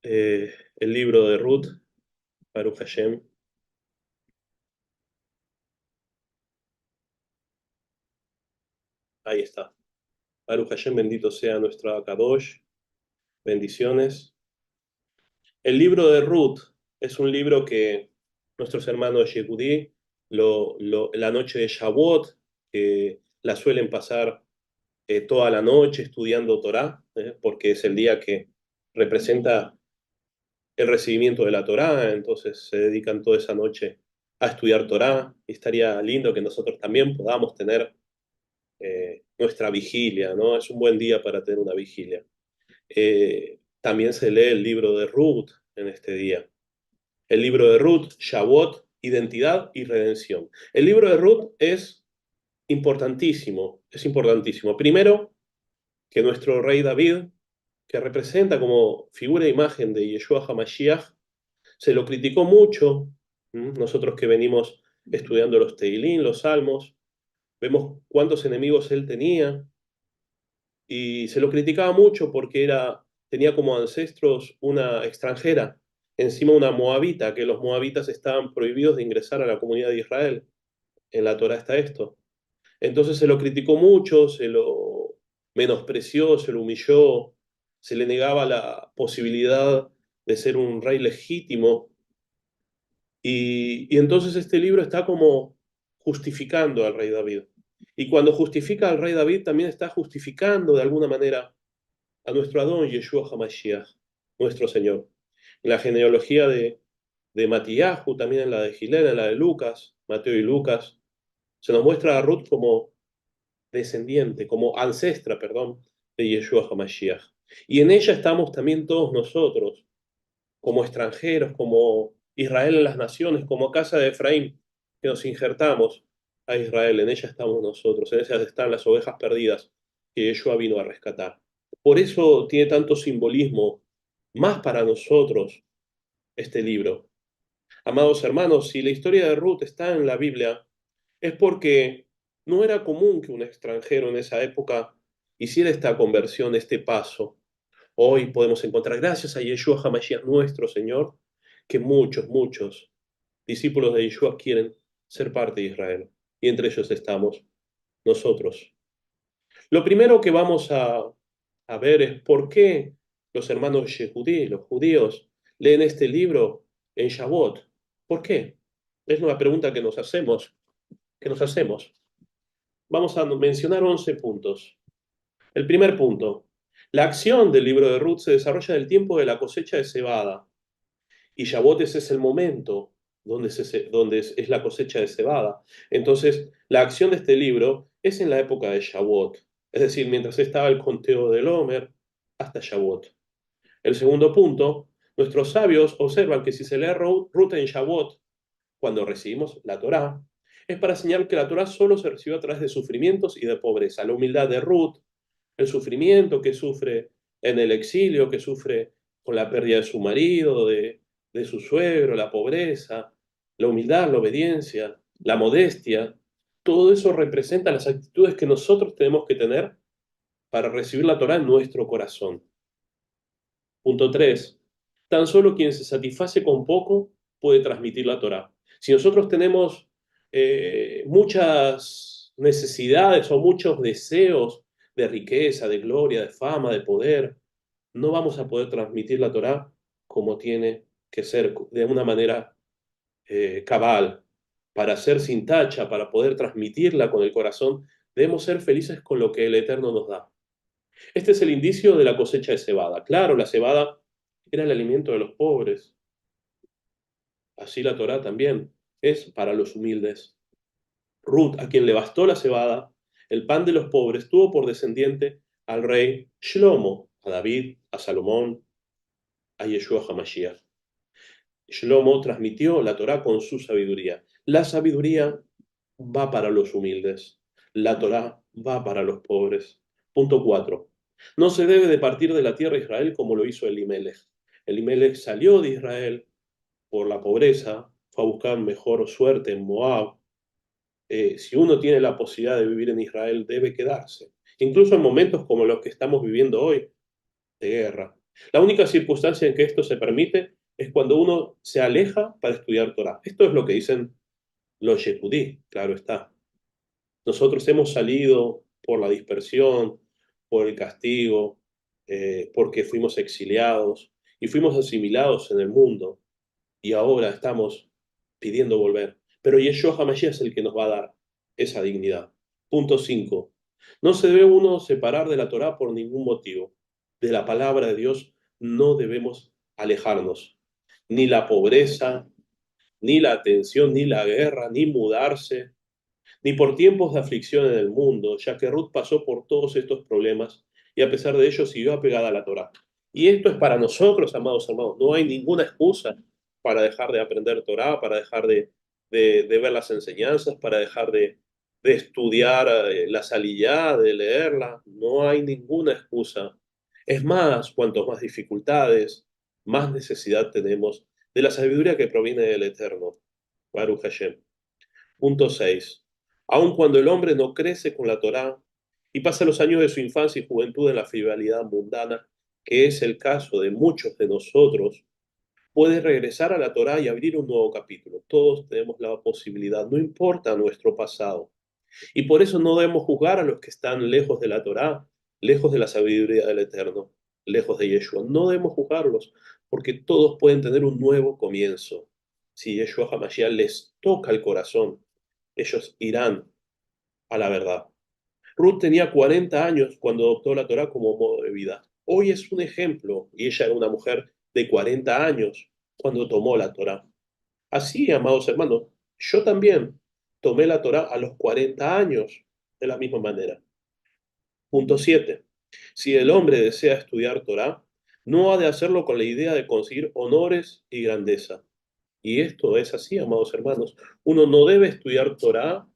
el libro de Ruth, Baruch Hashem. Ahí está. Baruch Hashem, bendito sea nuestro Kadosh. Bendiciones. El libro de Ruth es un libro que nuestros hermanos Yehudí, la noche de Shavuot, la suelen pasar toda la noche estudiando Torá, porque es el día que representa el recibimiento de la Torá, entonces se dedican toda esa noche a estudiar Torá, y estaría lindo que nosotros también podamos tener nuestra vigilia, ¿no? Es un buen día para tener una vigilia. También se lee el libro de Ruth en este día. El libro de Ruth, Shavuot, identidad y redención. El libro de Ruth es importantísimo, es importantísimo. Primero, que nuestro rey David, que representa como figura e imagen de Yeshua HaMashiach, se lo criticó mucho. Nosotros que venimos estudiando los Teilín, los Salmos, vemos cuántos enemigos él tenía, y se lo criticaba mucho porque tenía como ancestros una extranjera, encima una moabita, que los moabitas estaban prohibidos de ingresar a la comunidad de Israel. En la Torá está esto. Entonces se lo criticó mucho, se lo menospreció, se lo humilló, se le negaba la posibilidad de ser un rey legítimo. Y entonces este libro está como justificando al rey David. Y cuando justifica al rey David, también está justificando de alguna manera a nuestro Adón Yeshua HaMashiach, nuestro Señor. En la genealogía de Matías, también en la de Gilel, en la de Lucas, Mateo y Lucas, se nos muestra a Ruth como descendiente, como ancestra, perdón, de Yeshua HaMashiach. Y en ella estamos también todos nosotros, como extranjeros, como Israel en las naciones, como casa de Efraín, que nos injertamos a Israel. En ella estamos nosotros, en ellas están las ovejas perdidas que Yeshua vino a rescatar. Por eso tiene tanto simbolismo, más para nosotros, este libro. Amados hermanos, si la historia de Ruth está en la Biblia, es porque no era común que un extranjero en esa época hiciera esta conversión, este paso. Hoy podemos encontrar, gracias a Yeshua HaMashiach, nuestro Señor, que muchos discípulos de Yeshua quieren ser parte de Israel. Y entre ellos estamos nosotros. Lo primero que vamos a ver es por qué los hermanos Yehudí, los judíos, leen este libro en Shavuot. ¿Por qué? Es una pregunta que nos hacemos. Vamos a mencionar 11 puntos. El primer punto. La acción del libro de Ruth se desarrolla en el tiempo de la cosecha de cebada. Y Shavuot es el momento donde es la cosecha de cebada. Entonces, la acción de este libro es en la época de Shavuot. Es decir, mientras estaba el conteo del Homer hasta Shavuot. El segundo punto. Nuestros sabios observan que si se lee Ruth en Shavuot, cuando recibimos la Torá, es para señalar que la Torá solo se recibió a través de sufrimientos y de pobreza. La humildad de Ruth, el sufrimiento que sufre en el exilio, que sufre con la pérdida de su marido, de su suegro, la pobreza, la humildad, la obediencia, la modestia, todo eso representa las actitudes que nosotros tenemos que tener para recibir la Torá en nuestro corazón. Punto 3. Tan solo quien se satisface con poco puede transmitir la Torá. Si nosotros tenemos muchas necesidades o muchos deseos de riqueza, de gloria, de fama, de poder, no vamos a poder transmitir la Torá como tiene que ser, de una manera cabal. Para ser sin tacha, para poder transmitirla con el corazón, debemos ser felices con lo que el Eterno nos da. Este es el indicio de la cosecha de cebada. Claro, la cebada era el alimento de los pobres. Así la Torá también es para los humildes. Ruth, a quien le bastó la cebada, el pan de los pobres, tuvo por descendiente al rey Shlomo, a David, a Salomón, a Yeshua HaMashiach. Shlomo transmitió la Torá con su sabiduría. La sabiduría va para los humildes. La Torá va para los pobres. Punto 4. No se debe de partir de la tierra de Israel como lo hizo Elimelech. Elimelech salió de Israel por la pobreza, fue a buscar mejor suerte en Moab. Si uno tiene la posibilidad de vivir en Israel, debe quedarse. Incluso en momentos como los que estamos viviendo hoy, de guerra. La única circunstancia en que esto se permite es cuando uno se aleja para estudiar Torah. Esto es lo que dicen los yehudí, claro está. Nosotros hemos salido por la dispersión, por el castigo, porque fuimos exiliados y fuimos asimilados en el mundo y ahora estamos pidiendo volver. Pero Yeshua HaMashiach es el que nos va a dar esa dignidad. Punto 5. No se debe uno separar de la Torá por ningún motivo. De la palabra de Dios no debemos alejarnos. Ni la pobreza, ni la atención, ni la guerra, ni mudarse, ni por tiempos de aflicción en el mundo, ya que Ruth pasó por todos estos problemas y a pesar de ello siguió apegada a la Torá. Y esto es para nosotros, amados hermanos, no hay ninguna excusa para dejar de aprender Torá, para dejar de ver las enseñanzas, para dejar de estudiar la saliyá, de leerla, no hay ninguna excusa. Es más, cuanto más dificultades, más necesidad tenemos de la sabiduría que proviene del Eterno. Baruch Hashem. Punto 6. Aun cuando el hombre no crece con la Torá y pasa los años de su infancia y juventud en la frivolidad mundana, que es el caso de muchos de nosotros, puede regresar a la Torá y abrir un nuevo capítulo. Todos tenemos la posibilidad, no importa nuestro pasado. Y por eso no debemos juzgar a los que están lejos de la Torá, lejos de la sabiduría del Eterno, lejos de Yeshua. No debemos juzgarlos, porque todos pueden tener un nuevo comienzo. Si Yeshua HaMashiach les toca el corazón, ellos irán a la verdad. Ruth tenía 40 años cuando adoptó la Torá como modo de vida. Hoy es un ejemplo, y ella era una mujer de 40 años cuando tomó la Torá. Así, amados hermanos, yo también tomé la Torá a los 40 años de la misma manera. Punto 7. Si el hombre desea estudiar Torá, no ha de hacerlo con la idea de conseguir honores y grandeza. Y esto es así, amados hermanos. Uno no debe estudiar Torá,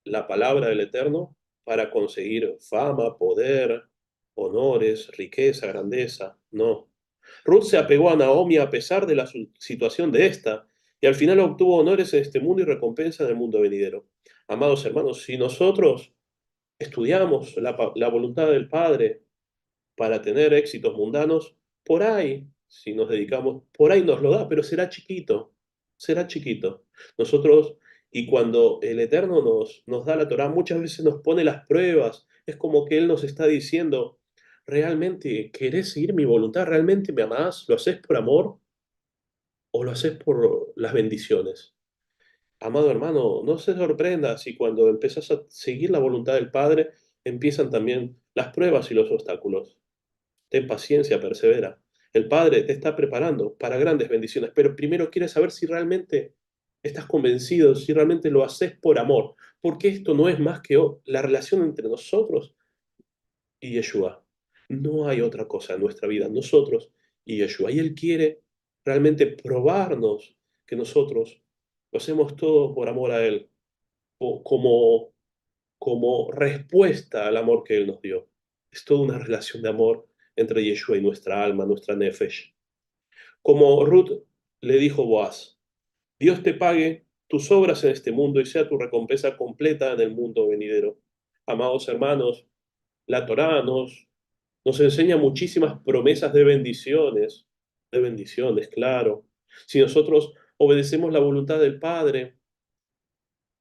la palabra del Eterno, para conseguir fama, poder, honores, riqueza, grandeza. No. Ruth se apegó a Naomi a pesar de la situación de esta, y al final obtuvo honores en este mundo y recompensa en el mundo venidero. Amados hermanos, si nosotros estudiamos la voluntad del Padre para tener éxitos mundanos, por ahí, si nos dedicamos, por ahí nos lo da, pero será chiquito, será chiquito. Nosotros, y cuando el Eterno nos da la Torá, muchas veces nos pone las pruebas, es como que Él nos está diciendo, ¿realmente querés seguir mi voluntad? ¿Realmente me amás? ¿Lo haces por amor o lo haces por las bendiciones? Amado hermano, no se sorprenda si cuando empezás a seguir la voluntad del Padre, empiezan también las pruebas y los obstáculos. Ten paciencia, persevera. El Padre te está preparando para grandes bendiciones, pero primero quiere saber si realmente estás convencido, si realmente lo haces por amor, porque esto no es más que la relación entre nosotros y Yeshua. No hay otra cosa en nuestra vida, nosotros y Yeshua. Y Él quiere realmente probarnos que nosotros lo hacemos todo por amor a Él, como respuesta al amor que Él nos dio. Es toda una relación de amor entre Yeshua y nuestra alma, nuestra nefesh. Como Ruth le dijo Boaz, Dios te pague tus obras en este mundo y sea tu recompensa completa en el mundo venidero. Amados hermanos, la Torá nos enseña muchísimas promesas de bendiciones, claro. Si nosotros obedecemos la voluntad del Padre,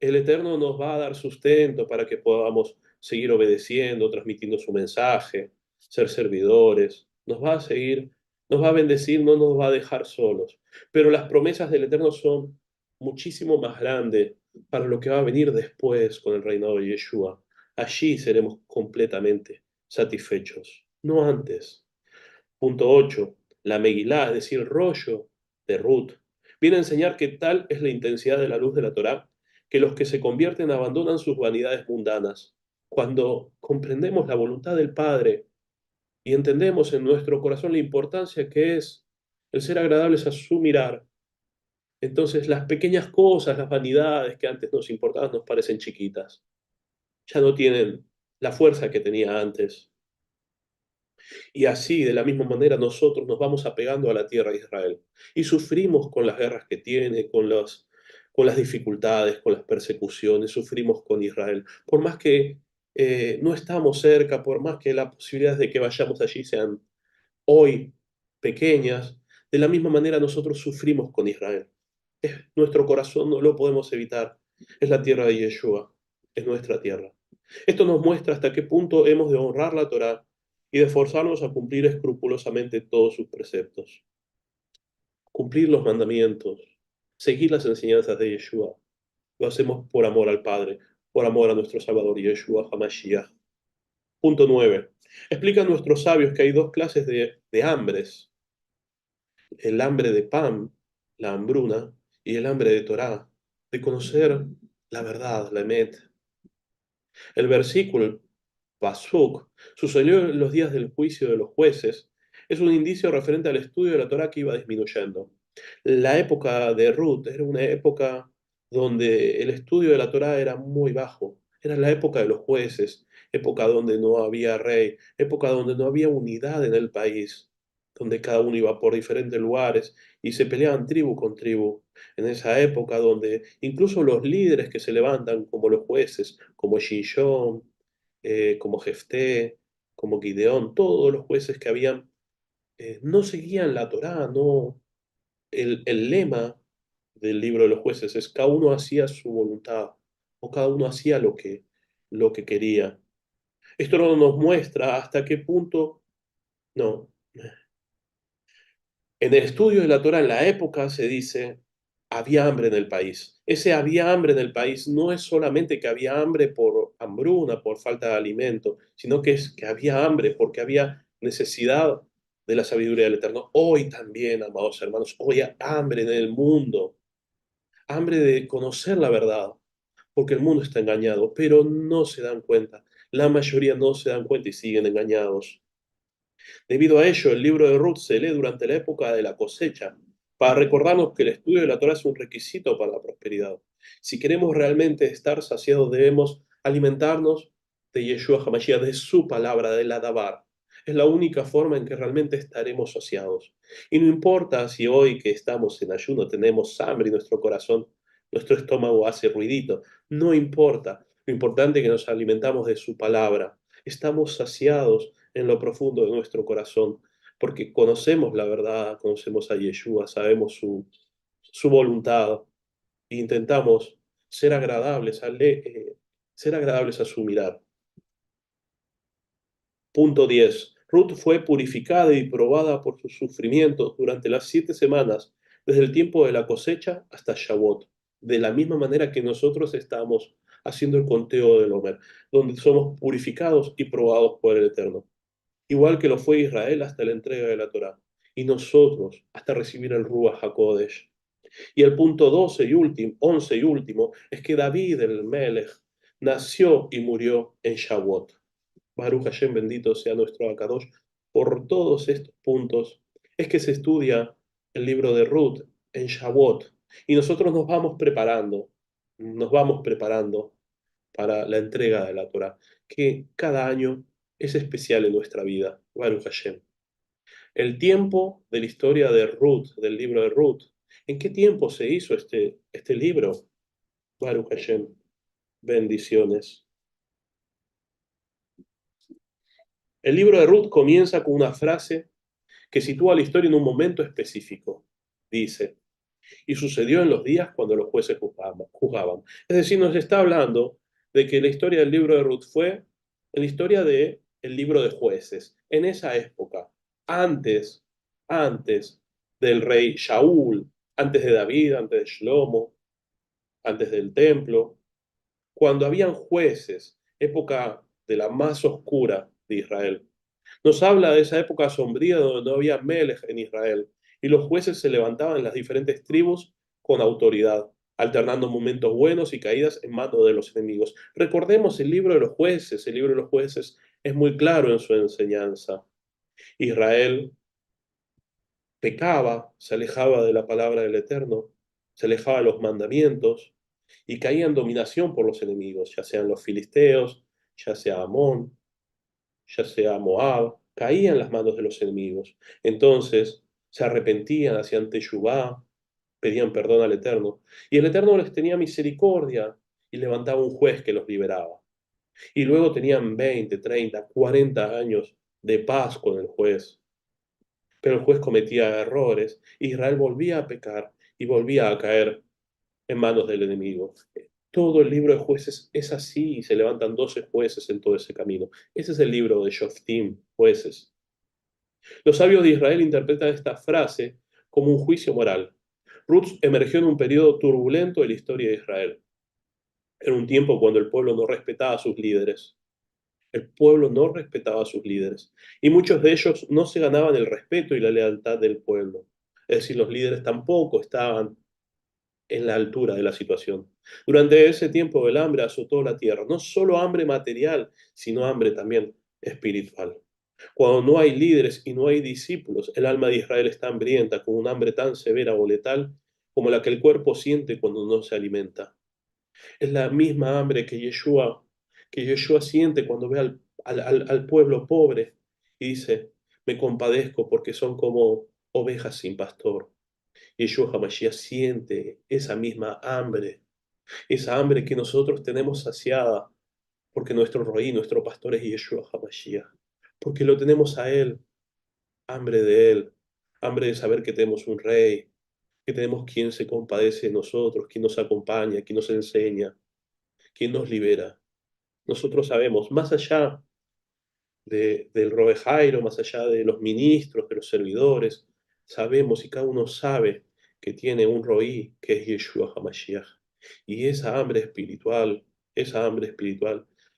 el Eterno nos va a dar sustento para que podamos seguir obedeciendo, transmitiendo su mensaje, ser servidores. Nos va a seguir, nos va a bendecir, no nos va a dejar solos. Pero las promesas del Eterno son muchísimo más grandes para lo que va a venir después con el reinado de Yeshua. Allí seremos completamente satisfechos, no antes. Punto 8. La Megilá, es decir, el rollo de Ruth, viene a enseñar que tal es la intensidad de la luz de la Torá, que los que se convierten abandonan sus vanidades mundanas. Cuando comprendemos la voluntad del Padre y entendemos en nuestro corazón la importancia que es el ser agradables a su mirar, entonces las pequeñas cosas, las vanidades que antes nos importaban nos parecen chiquitas. Ya no tienen la fuerza que tenía antes. Y así, de la misma manera, nosotros nos vamos apegando a la tierra de Israel y sufrimos con las guerras que tiene, con las dificultades, con las persecuciones, sufrimos con Israel. Por más que no estamos cerca, por más que las posibilidades de que vayamos allí sean hoy pequeñas, de la misma manera nosotros sufrimos con Israel. Nuestro corazón no lo podemos evitar. Es la tierra de Yeshua, es nuestra tierra. Esto nos muestra hasta qué punto hemos de honrar la Torá y de esforzarnos a cumplir escrupulosamente todos sus preceptos. Cumplir los mandamientos, seguir las enseñanzas de Yeshua. Lo hacemos por amor al Padre, por amor a nuestro Salvador Yeshua HaMashiach. Punto 9. Explican nuestros sabios que hay dos clases de hambres: el hambre de pan, la hambruna, y el hambre de Torá, de conocer la verdad, la emet. El versículo, Pasuk, sucedió en los días del juicio de los jueces, es un indicio referente al estudio de la Torá que iba disminuyendo. La época de Ruth era una época donde el estudio de la Torá era muy bajo. Era la época de los jueces, época donde no había rey, época donde no había unidad en el país, donde cada uno iba por diferentes lugares y se peleaban tribu con tribu. En esa época donde incluso los líderes que se levantan como los jueces, como Shishon, como Jefté, como Gideón, todos los jueces que habían, no seguían la Torá, no. El lema del libro de los jueces es: cada uno hacía su voluntad, o cada uno hacía lo que quería. Esto no nos muestra hasta qué punto, no. En el estudio de la Torah en la época se dice, había hambre en el país. Ese había hambre en el país no es solamente que había hambre por hambruna, por falta de alimento, sino que es que había hambre porque había necesidad de la sabiduría del Eterno. Hoy también, amados hermanos, hoy hay hambre en el mundo, hambre de conocer la verdad, porque el mundo está engañado, pero no se dan cuenta. La mayoría no se dan cuenta y siguen engañados. Debido a ello, el libro de Ruth se lee durante la época de la cosecha, para recordarnos que el estudio de la Torah es un requisito para la prosperidad. Si queremos realmente estar saciados, debemos alimentarnos de Yeshua HaMashiach, de su palabra, de la Dabar. Es la única forma en que realmente estaremos saciados. Y no importa si hoy que estamos en ayuno tenemos hambre y nuestro corazón, nuestro estómago hace ruidito. No importa. Lo importante es que nos alimentamos de su palabra. Estamos saciados en lo profundo de nuestro corazón, porque conocemos la verdad, conocemos a Yeshua, sabemos su voluntad e intentamos ser agradables a su mirar. Punto 10. Ruth fue purificada y probada por sus sufrimientos durante las 7 semanas, desde el tiempo de la cosecha hasta Shavuot, de la misma manera que nosotros estamos haciendo el conteo del Homer, donde somos purificados y probados por el Eterno, igual que lo fue Israel hasta la entrega de la Torá, y nosotros hasta recibir el Ruach HaKodesh. Y el punto 12 y último, 11 y último, es que David, el Melech, nació y murió en Shavuot. Baruch Hashem, bendito sea nuestro Akadosh. Por todos estos puntos es que se estudia el libro de Ruth en Shavuot, y nosotros nos vamos preparando para la entrega de la Torah, que cada año es especial en nuestra vida. Baruch Hashem. El tiempo de la historia de Ruth, del libro de Ruth. ¿En qué tiempo se hizo este libro? Baruch Hashem. Bendiciones. El libro de Ruth comienza con una frase que sitúa la historia en un momento específico. Dice: y sucedió en los días cuando los jueces juzgaban. Es decir, nos está hablando de que la historia del libro de Ruth fue la historia del libro de jueces, en esa época, antes, antes del rey Shaul, antes de David, antes de Shlomo, antes del templo, cuando habían jueces, época de la más oscura de Israel. Nos habla de esa época sombría donde no había Melech en Israel y los jueces se levantaban en las diferentes tribus con autoridad, alternando momentos buenos y caídas en manos de los enemigos. Recordemos el libro de los jueces. El libro de los jueces es muy claro en su enseñanza. Israel pecaba, se alejaba de la palabra del Eterno, se alejaba de los mandamientos y caía en dominación por los enemigos, ya sean los filisteos, ya sea Amón, ya sea Moab, caía en las manos de los enemigos. Entonces se arrepentían, hacían teshuvá, pedían perdón al Eterno, y el Eterno les tenía misericordia y levantaba un juez que los liberaba. Y luego tenían 20, 30, 40 años de paz con el juez. Pero el juez cometía errores, Israel volvía a pecar y volvía a caer en manos del enemigo. Todo el libro de jueces es así, y se levantan 12 jueces en todo ese camino. Ese es el libro de Shoftim, jueces. Los sabios de Israel interpretan esta frase como un juicio moral. Ruth emergió en un periodo turbulento de la historia de Israel. Era un tiempo cuando el pueblo no respetaba a sus líderes. El pueblo no respetaba a sus líderes. Y muchos de ellos no se ganaban el respeto y la lealtad del pueblo. Es decir, los líderes tampoco estaban en la altura de la situación. Durante ese tiempo el hambre azotó la tierra. No solo hambre material, sino hambre también espiritual. Cuando no hay líderes y no hay discípulos, el alma de Israel está hambrienta con un hambre tan severa o letal como la que el cuerpo siente cuando no se alimenta. Es la misma hambre que Yeshua siente cuando ve al pueblo pobre y dice, me compadezco porque son como ovejas sin pastor. Yeshua HaMashiach siente esa hambre que nosotros tenemos saciada, porque nuestro Roí, nuestro pastor es Yeshua HaMashiach, porque lo tenemos a Él, hambre de Él, hambre de saber que tenemos un Rey, que tenemos quien se compadece de nosotros, quien nos acompaña, quien nos enseña, quien nos libera. Nosotros sabemos, más allá del Robe Jairo, más allá de los ministros, de los servidores, sabemos y cada uno sabe que tiene un Roí, que es Yeshua HaMashiach. Y esa hambre espiritual,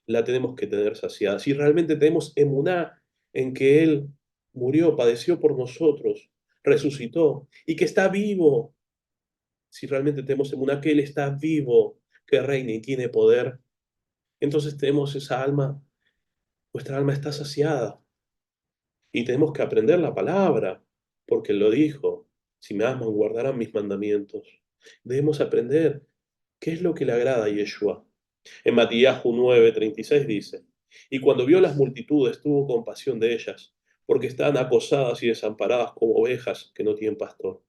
la tenemos que tener saciada. Si realmente tenemos emuná en que Él murió, padeció por nosotros, resucitó y que está vivo, si realmente tenemos emuná que Él está vivo, que reina y tiene poder, entonces tenemos esa alma, nuestra alma está saciada. Y tenemos que aprender la palabra, porque Él lo dijo, si me aman, guardarán mis mandamientos. Debemos aprender qué es lo que le agrada a Yeshua. En Matías 9:36 dice, y cuando vio las multitudes tuvo compasión de ellas, porque estaban acosadas y desamparadas como ovejas que no tienen pastor.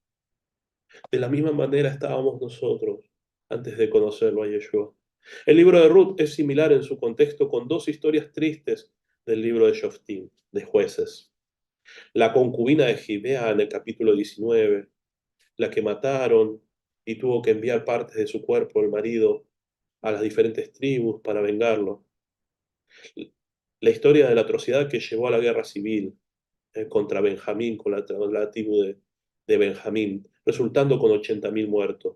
De la misma manera estábamos nosotros antes de conocerlo a Yeshua. El libro de Ruth es similar en su contexto con dos historias tristes del libro de Shoftim, de jueces. La concubina de Gibea en el capítulo 19, la que mataron y tuvo que enviar partes de su cuerpo el marido a las diferentes tribus para vengarlo. La historia de la atrocidad que llevó a la guerra civil contra Benjamín, con la tribu de Benjamín, resultando con 80.000 muertos.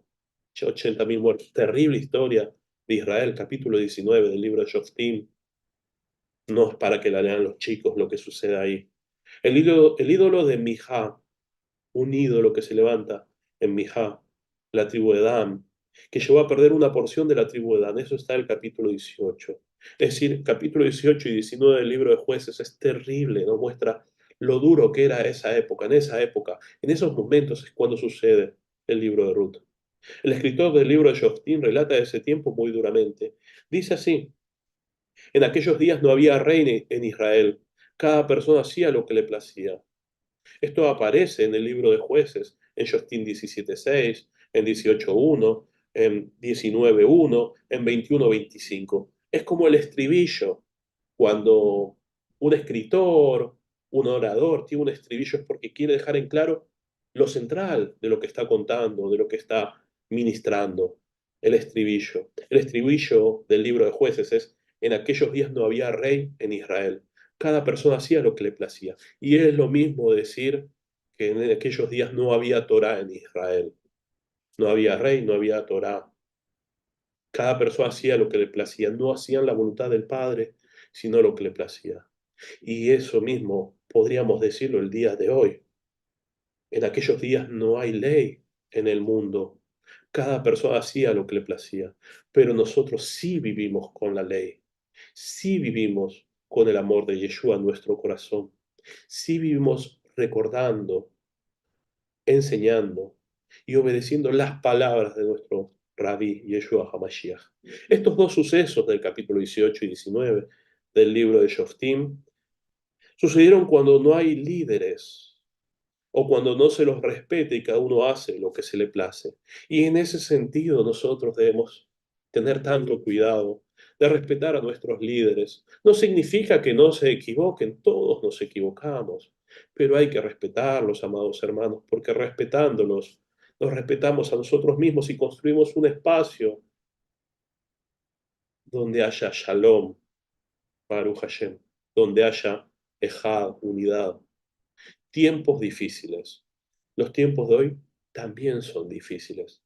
80.000 muertos. Terrible historia de Israel, capítulo 19 del libro de Shoftim. No es para que la lean los chicos lo que sucede ahí. El ídolo de Mijá, un ídolo que se levanta en Mijá, la tribu de Dan, que llevó a perder una porción de la tribu de Dan. Eso está en el capítulo 18. Es decir, capítulo 18 y 19 del libro de Jueces es terrible, nos muestra lo duro que era esa época, en esos momentos es cuando sucede el libro de Ruth. El escritor del libro de Shoftim relata ese tiempo muy duramente. Dice así, en aquellos días no había rey en Israel, cada persona hacía lo que le placía. Esto aparece en el libro de Jueces, en Shoftim 17:6, en 18:1, en 19:1, en 21:25. Es como el estribillo. Cuando un escritor, un orador tiene un estribillo es porque quiere dejar en claro lo central de lo que está contando, de lo que está ministrando. El estribillo. El estribillo del libro de Jueces es, en aquellos días no había rey en Israel. Cada persona hacía lo que le placía. Y es lo mismo decir que en aquellos días no había Torá en Israel. No había rey, no había Torá. Cada persona hacía lo que le placía. No hacían la voluntad del Padre, sino lo que le placía. Y eso mismo podríamos decirlo el día de hoy. En aquellos días no hay ley en el mundo. Cada persona hacía lo que le placía. Pero nosotros sí vivimos con la ley. Sí vivimos con el amor de Yeshua en nuestro corazón. Sí vivimos recordando, enseñando y obedeciendo las palabras de nuestro Rabí Yeshua HaMashiach. Estos dos sucesos del capítulo 18 y 19 del libro de Shoftim sucedieron cuando no hay líderes o cuando no se los respeta y cada uno hace lo que se le place. Y en ese sentido nosotros debemos tener tanto cuidado de respetar a nuestros líderes. No significa que no se equivoquen, todos nos equivocamos. Pero hay que respetarlos, amados hermanos, porque respetándolos, nos respetamos a nosotros mismos y construimos un espacio donde haya shalom, Baruch Hashem, donde haya ejad, unidad. Tiempos difíciles. Los tiempos de hoy también son difíciles.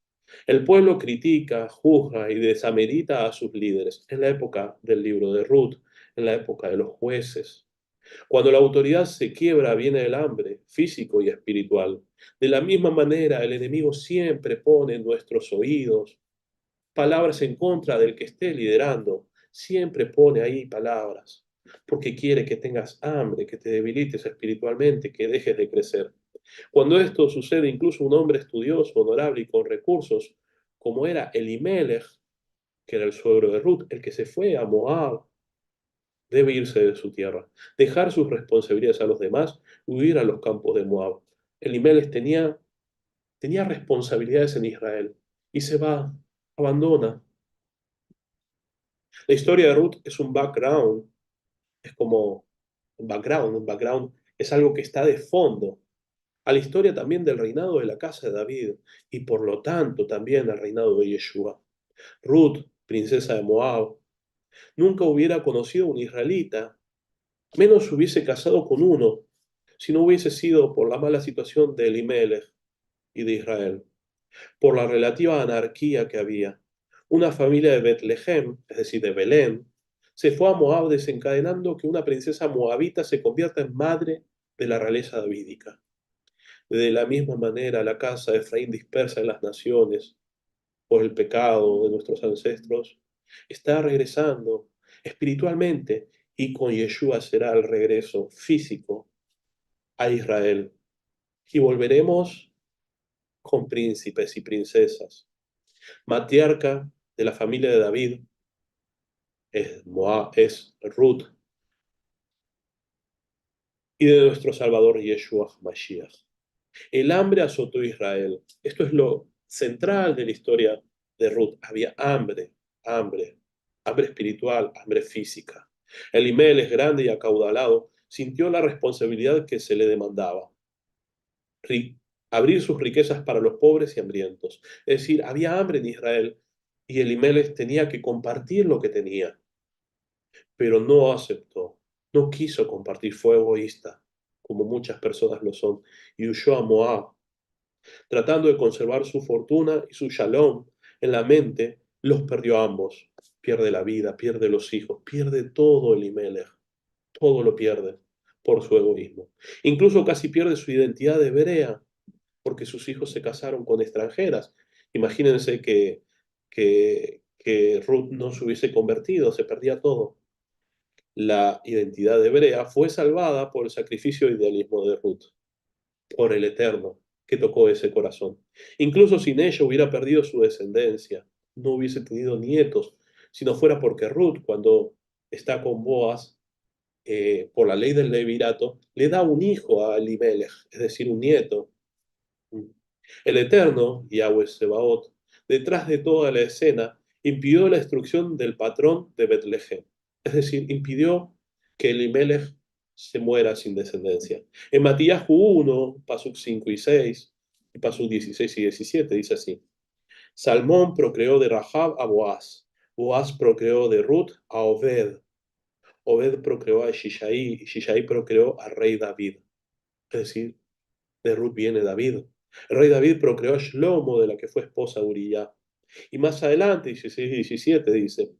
El pueblo critica, juzga y desamerita a sus líderes en la época del libro de Ruth, en la época de los jueces. Cuando la autoridad se quiebra, viene el hambre físico y espiritual. De la misma manera, el enemigo siempre pone en nuestros oídos palabras en contra del que esté liderando. Siempre pone ahí palabras, porque quiere que tengas hambre, que te debilites espiritualmente, que dejes de crecer. Cuando esto sucede, incluso un hombre estudioso, honorable y con recursos, como era Elimelech, que era el suegro de Ruth, el que se fue a Moab, debe irse de su tierra, dejar sus responsabilidades a los demás, huir a los campos de Moab. Elimelech tenía responsabilidades en Israel y se va, abandona. La historia de Ruth es un background, es como un background es algo que está de fondo a la historia también del reinado de la casa de David y por lo tanto también al reinado de Yeshua. Ruth, princesa de Moab, nunca hubiera conocido a un israelita, menos se hubiese casado con uno, si no hubiese sido por la mala situación de Elimelech y de Israel, por la relativa anarquía que había. Una familia de Betlehem, es decir, de Belén, se fue a Moab desencadenando que una princesa moabita se convierta en madre de la realeza davídica. De la misma manera, la casa de Efraín dispersa en las naciones por el pecado de nuestros ancestros, está regresando espiritualmente y con Yeshua será el regreso físico a Israel. Y volveremos con príncipes y princesas. Matriarca de la familia de David es, es Ruth y de nuestro Salvador Yeshua Mashiach. El hambre azotó a Israel. Esto es lo central de la historia de Ruth. Había hambre, hambre, hambre espiritual, hambre física. Elimelech, grande y acaudalado, sintió la responsabilidad que se le demandaba. Abrir sus riquezas para los pobres y hambrientos. Es decir, había hambre en Israel y Elimelech tenía que compartir lo que tenía, pero no aceptó, no quiso compartir, fue egoísta, como muchas personas lo son, y huyó a Moab tratando de conservar su fortuna y su shalom en la mente, los perdió ambos. Pierde la vida, pierde los hijos, pierde todo Elimelech, todo lo pierde por su egoísmo. Incluso casi pierde su identidad de hebrea, porque sus hijos se casaron con extranjeras. Imagínense que Ruth no se hubiese convertido, se perdía todo. La identidad hebrea fue salvada por el sacrificio e idealismo de Ruth, por el Eterno que tocó ese corazón. Incluso sin ella hubiera perdido su descendencia, no hubiese tenido nietos, si no fuera porque Ruth, cuando está con Boaz, por la ley del levirato, le da un hijo a Elimelech, es decir, un nieto. El Eterno, Yahweh Sebaot, detrás de toda la escena, impidió la destrucción del patrón de Betlehem, es decir, impidió que Elimelech se muera sin descendencia. En Matías 1, Pasuk 5 y 6, y Pasuk 16 y 17, dice así: Salmón procreó de Rahab a Boaz, Boaz procreó de Ruth a Obed, Obed procreó a Shishai, y Shishai procreó a rey David. Es decir, de Ruth viene David. El rey David procreó a Shlomo, de la que fue esposa de Uría. Y más adelante, 16 y 17, dice: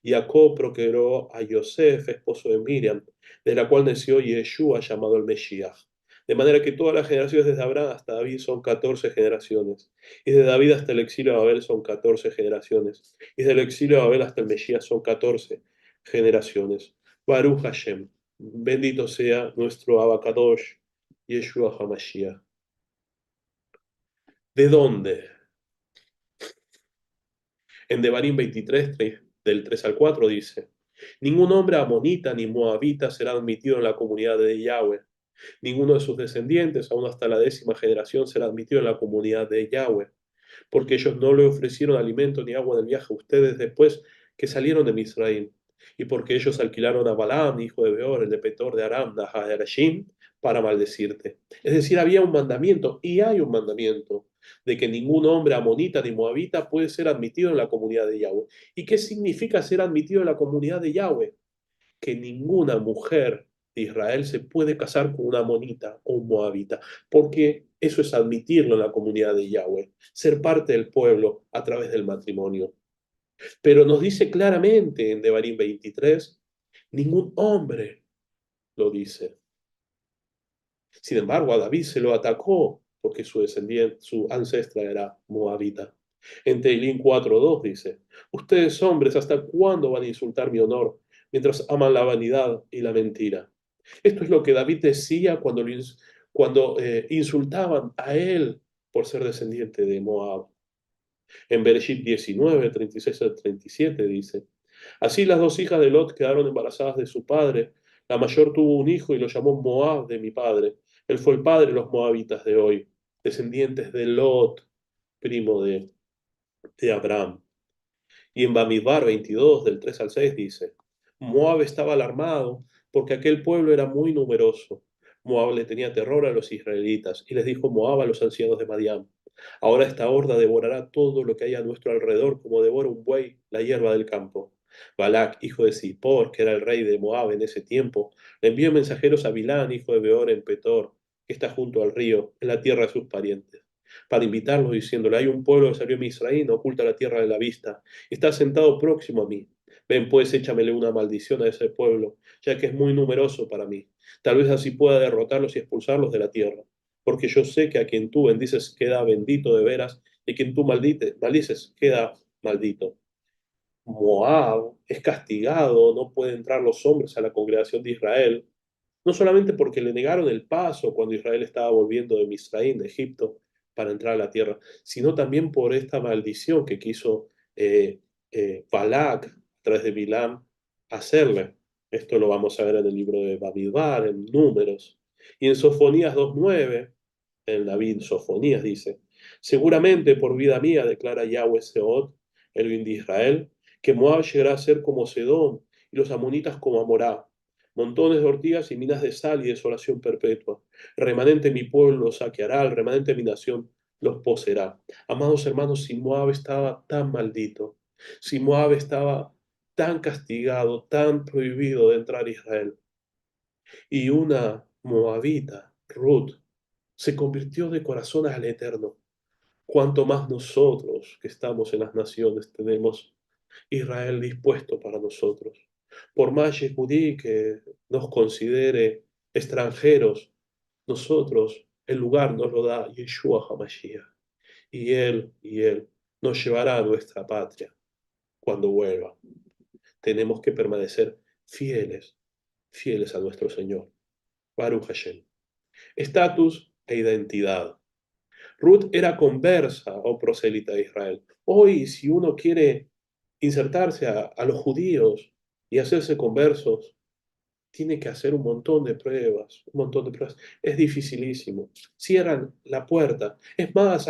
Jacob procreó a Yosef, esposo de Miriam, de la cual nació Yeshua, llamado el Mesías. De manera que todas las generaciones desde Abraham hasta David son 14 generaciones. Y desde David hasta el exilio de Babel son 14 generaciones. Y desde el exilio de Babel hasta el Mesías son 14 generaciones. Baruch Hashem. Bendito sea nuestro Abacadosh, Yeshua HaMashiach. ¿De dónde? En Devarim 23, del 3 al 4 dice: Ningún hombre amonita ni moabita será admitido en la comunidad de Yahweh. Ninguno de sus descendientes, aún hasta la 10ª generación, será admitido en la comunidad de Yahweh, porque ellos no le ofrecieron alimento ni agua del viaje a ustedes después que salieron de Misraim, y porque ellos alquilaron a Balaam, hijo de Beor, el de Petor de Aram, Naharashim, para maldecirte. Es decir, había un mandamiento, y hay un mandamiento, de que ningún hombre amonita ni moabita puede ser admitido en la comunidad de Yahweh. ¿Y qué significa ser admitido en la comunidad de Yahweh? Que ninguna mujer de Israel se puede casar con una amonita o un moabita, porque eso es admitirlo en la comunidad de Yahweh, ser parte del pueblo a través del matrimonio. Pero nos dice claramente en Devarim 23, ningún hombre lo dice. Sin embargo, a David se lo atacó porque su descendiente, su ancestra era moabita. En Teilín 4:2 dice, ustedes hombres, ¿hasta cuándo van a insultar mi honor mientras aman la vanidad y la mentira? Esto es lo que David decía cuando insultaban a él por ser descendiente de Moab. En Bereshit 19, 36 al 37 dice, así las dos hijas de Lot quedaron embarazadas de su padre. La mayor tuvo un hijo y lo llamó Moab de mi padre. Él fue el padre de los moabitas de hoy, descendientes de Lot, primo de Abraham. Y en Bamidbar 22, del 3 al 6 dice, Moab estaba alarmado porque aquel pueblo era muy numeroso. Moab le tenía terror a los israelitas y les dijo Moab a los ancianos de Madián, ahora esta horda devorará todo lo que hay a nuestro alrededor como devora un buey la hierba del campo. Balac, hijo de Zippor, que era el rey de Moab en ese tiempo, le envió mensajeros a Bilán, hijo de Beor en Petor, que está junto al río, en la tierra de sus parientes, para invitarlos diciéndole, hay un pueblo que salió de Misraín, oculta la tierra de la vista, está sentado próximo a mí. Ven pues, échamele una maldición a ese pueblo, ya que es muy numeroso para mí. Tal vez así pueda derrotarlos y expulsarlos de la tierra. Porque yo sé que a quien tú bendices queda bendito de veras, y quien tú maldices queda maldito. Moab es castigado, no pueden entrar los hombres a la congregación de Israel, no solamente porque le negaron el paso cuando Israel estaba volviendo de Misraín, de Egipto, para entrar a la tierra, sino también por esta maldición que quiso Balac, a través de Bilam, hacerle. Esto lo vamos a ver en el libro de Bamidbar, en Números. Y en Sofonías 2:9, en David Sofonías dice, seguramente por vida mía, declara Yahweh Seot, el bien de Israel, que Moab llegará a ser como Sedom y los amonitas como Amorá, montones de ortigas y minas de sal y desolación perpetua. Remanente mi pueblo los saqueará, el remanente de mi nación los poseerá. Amados hermanos, si Moab estaba tan maldito, si Moab estaba tan castigado, tan prohibido de entrar a Israel, y una moabita, Ruth, se convirtió de corazón al Eterno, cuanto más nosotros que estamos en las naciones tenemos Israel dispuesto para nosotros. Por más Yehudí que nos considere extranjeros, nosotros el lugar nos lo da Yeshua HaMashiach. Y Él nos llevará a nuestra patria cuando vuelva. Tenemos que permanecer fieles, fieles a nuestro Señor. Baruch Hashem. Estatus e identidad. Ruth era conversa o prosélita de Israel. Hoy, si uno quiere insertarse a los judíos y hacerse conversos, tiene que hacer un montón de pruebas, un montón de pruebas. Es dificilísimo. Cierran la puerta. Es más,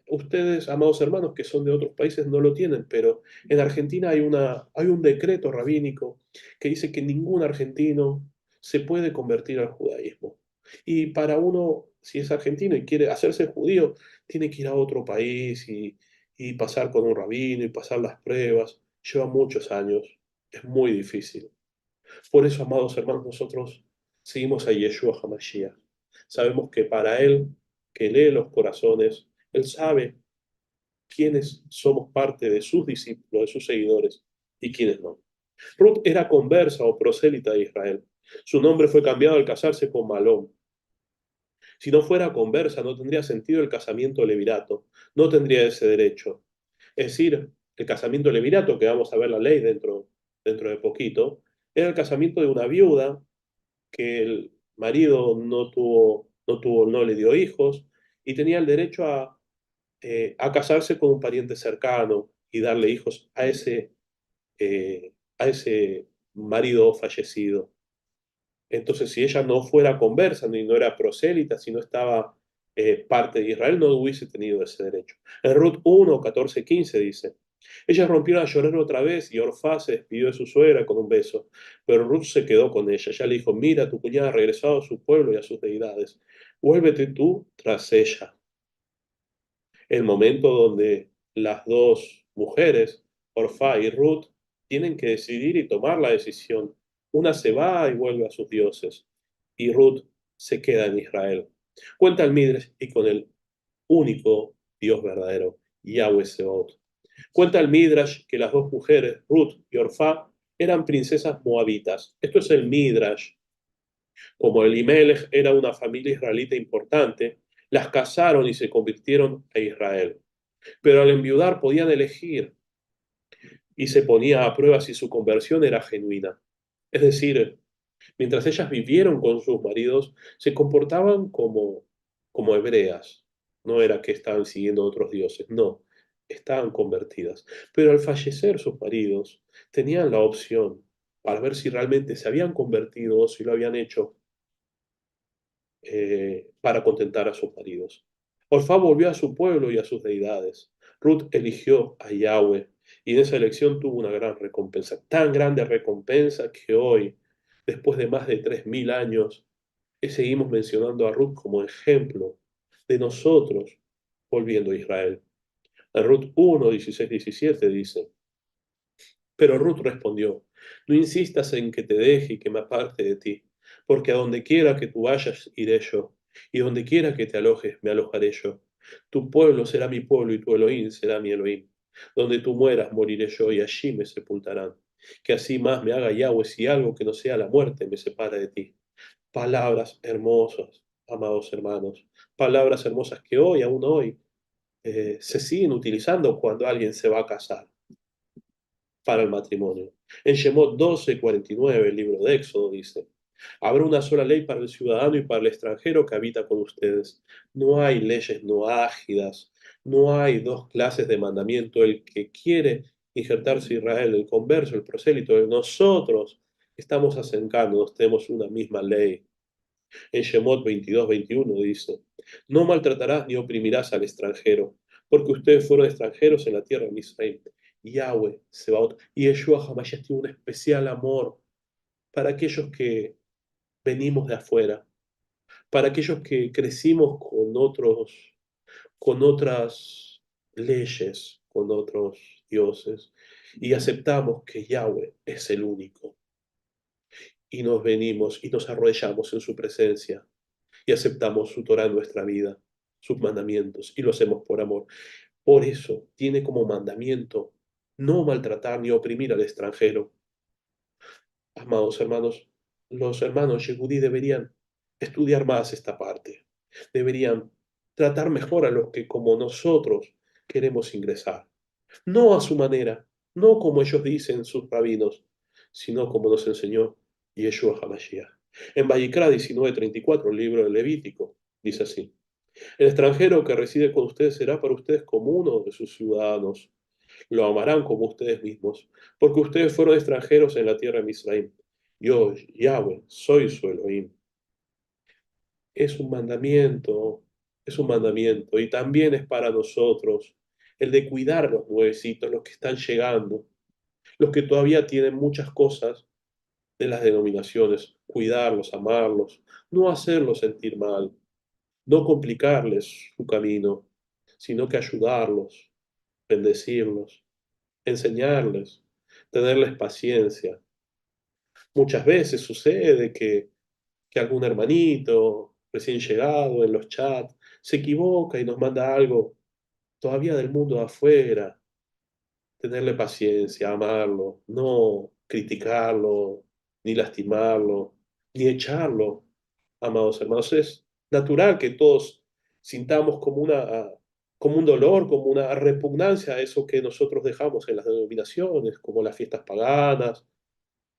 ustedes, amados hermanos, que son de otros países, no lo tienen, pero en Argentina hay un decreto rabínico que dice que ningún argentino se puede convertir al judaísmo. Y para uno, si es argentino y quiere hacerse judío, tiene que ir a otro país y pasar con un rabino y pasar las pruebas. Lleva muchos años. Es muy difícil. Por eso, amados hermanos, nosotros seguimos a Yeshua HaMashiach. Sabemos que para Él, que lee los corazones, Él sabe quiénes somos parte de sus discípulos, de sus seguidores y quiénes no. Ruth era conversa o prosélita de Israel. Su nombre fue cambiado al casarse con Malón. Si no fuera conversa, no tendría sentido el casamiento levirato, no tendría ese derecho. Es decir, el casamiento levirato, que vamos a ver la ley dentro de poquito, era el casamiento de una viuda que el marido no le dio hijos y tenía el derecho a casarse con un pariente cercano y darle hijos a ese marido fallecido. Entonces, si ella no fuera conversa ni no era prosélita, si no estaba parte de Israel, no hubiese tenido ese derecho. En Ruth 1, 14, 15 dice, Ellas rompieron a llorar otra vez y Orfá se despidió de su suegra con un beso. Pero Ruth se quedó con ella. Ella le dijo, mira, tu cuñada ha regresado a su pueblo y a sus deidades. Vuélvete tú tras ella. El momento donde las dos mujeres, Orfá y Ruth, tienen que decidir y tomar la decisión. Una se va y vuelve a sus dioses, y Ruth se queda en Israel. Cuenta el Midrash y con el único Dios verdadero, Yahweh Sebaot. Cuenta el Midrash que las dos mujeres, Ruth y Orfá, eran princesas moabitas. Esto es el Midrash. Como Elimelech era una familia israelita importante, las casaron y se convirtieron a Israel. Pero al enviudar podían elegir y se ponía a prueba si su conversión era genuina. Es decir, mientras ellas vivieron con sus maridos, se comportaban como hebreas. No era que estaban siguiendo a otros dioses, no, estaban convertidas. Pero al fallecer sus maridos, tenían la opción para ver si realmente se habían convertido o si lo habían hecho para contentar a sus maridos. Orfá volvió a su pueblo y a sus deidades. Ruth eligió a Yahweh y en esa elección tuvo una gran recompensa, tan grande recompensa que hoy, después de más de 3000 años, seguimos mencionando a Ruth como ejemplo de nosotros volviendo a Israel. En Ruth 1, 16, 17 dice, pero Ruth respondió, no insistas en que te deje y que me aparte de ti, porque a donde quiera que tú vayas iré yo, y donde quiera que te alojes me alojaré yo. Tu pueblo será mi pueblo y tu Elohim será mi Elohim. Donde tú mueras moriré yo y allí me sepultarán. Que así más me haga Yahweh si algo que no sea la muerte me separa de ti. Palabras hermosas, amados hermanos, palabras hermosas que hoy, aún hoy, se siguen utilizando cuando alguien se va a casar para el matrimonio. En Shemot 12:49, el libro de Éxodo, dice, habrá una sola ley para el ciudadano y para el extranjero que habita con ustedes. No hay leyes noágidas, no hay dos clases de mandamiento. El que quiere injertarse Israel, el converso, el prosélito, nosotros estamos acercándonos, tenemos una misma ley. En Shemot 22:21 dice, no maltratarás ni oprimirás al extranjero, porque ustedes fueron extranjeros en la tierra de Israel. Yahweh, Sebaot, y Yeshua Hamashiach tiene un especial amor para aquellos que venimos de afuera, para aquellos que crecimos con otras leyes, con otros dioses, y aceptamos que Yahweh es el único, y nos venimos y nos arrodillamos en su presencia y aceptamos su Torah en nuestra vida, sus mandamientos, y lo hacemos por amor. Por eso tiene como mandamiento no maltratar ni oprimir al extranjero. Amados hermanos, los hermanos Yehudí deberían estudiar más esta parte. Deberían tratar mejor a los que como nosotros queremos ingresar. No a su manera, no como ellos dicen sus rabinos, sino como nos enseñó Yeshua HaMashiach. En Vayikra 19:34, el libro del Levítico, dice así, el extranjero que reside con ustedes será para ustedes como uno de sus ciudadanos. Lo amarán como ustedes mismos, porque ustedes fueron extranjeros en la tierra de Israel. Yo, Yahweh, soy su Elohim. Es un mandamiento, es un mandamiento, y también es para nosotros el de cuidar a los nuevecitos, los que están llegando, los que todavía tienen muchas cosas de las denominaciones, cuidarlos, amarlos, no hacerlos sentir mal, no complicarles su camino, sino que ayudarlos, bendecirlos, enseñarles, tenerles paciencia. Muchas veces sucede que algún hermanito recién llegado en los chats se equivoca y nos manda algo todavía del mundo de afuera. Tenerle paciencia, amarlo, no criticarlo, ni lastimarlo, ni echarlo, amados hermanos. Es natural que todos sintamos como un dolor, como una repugnancia a eso que nosotros dejamos en las denominaciones, como las fiestas paganas,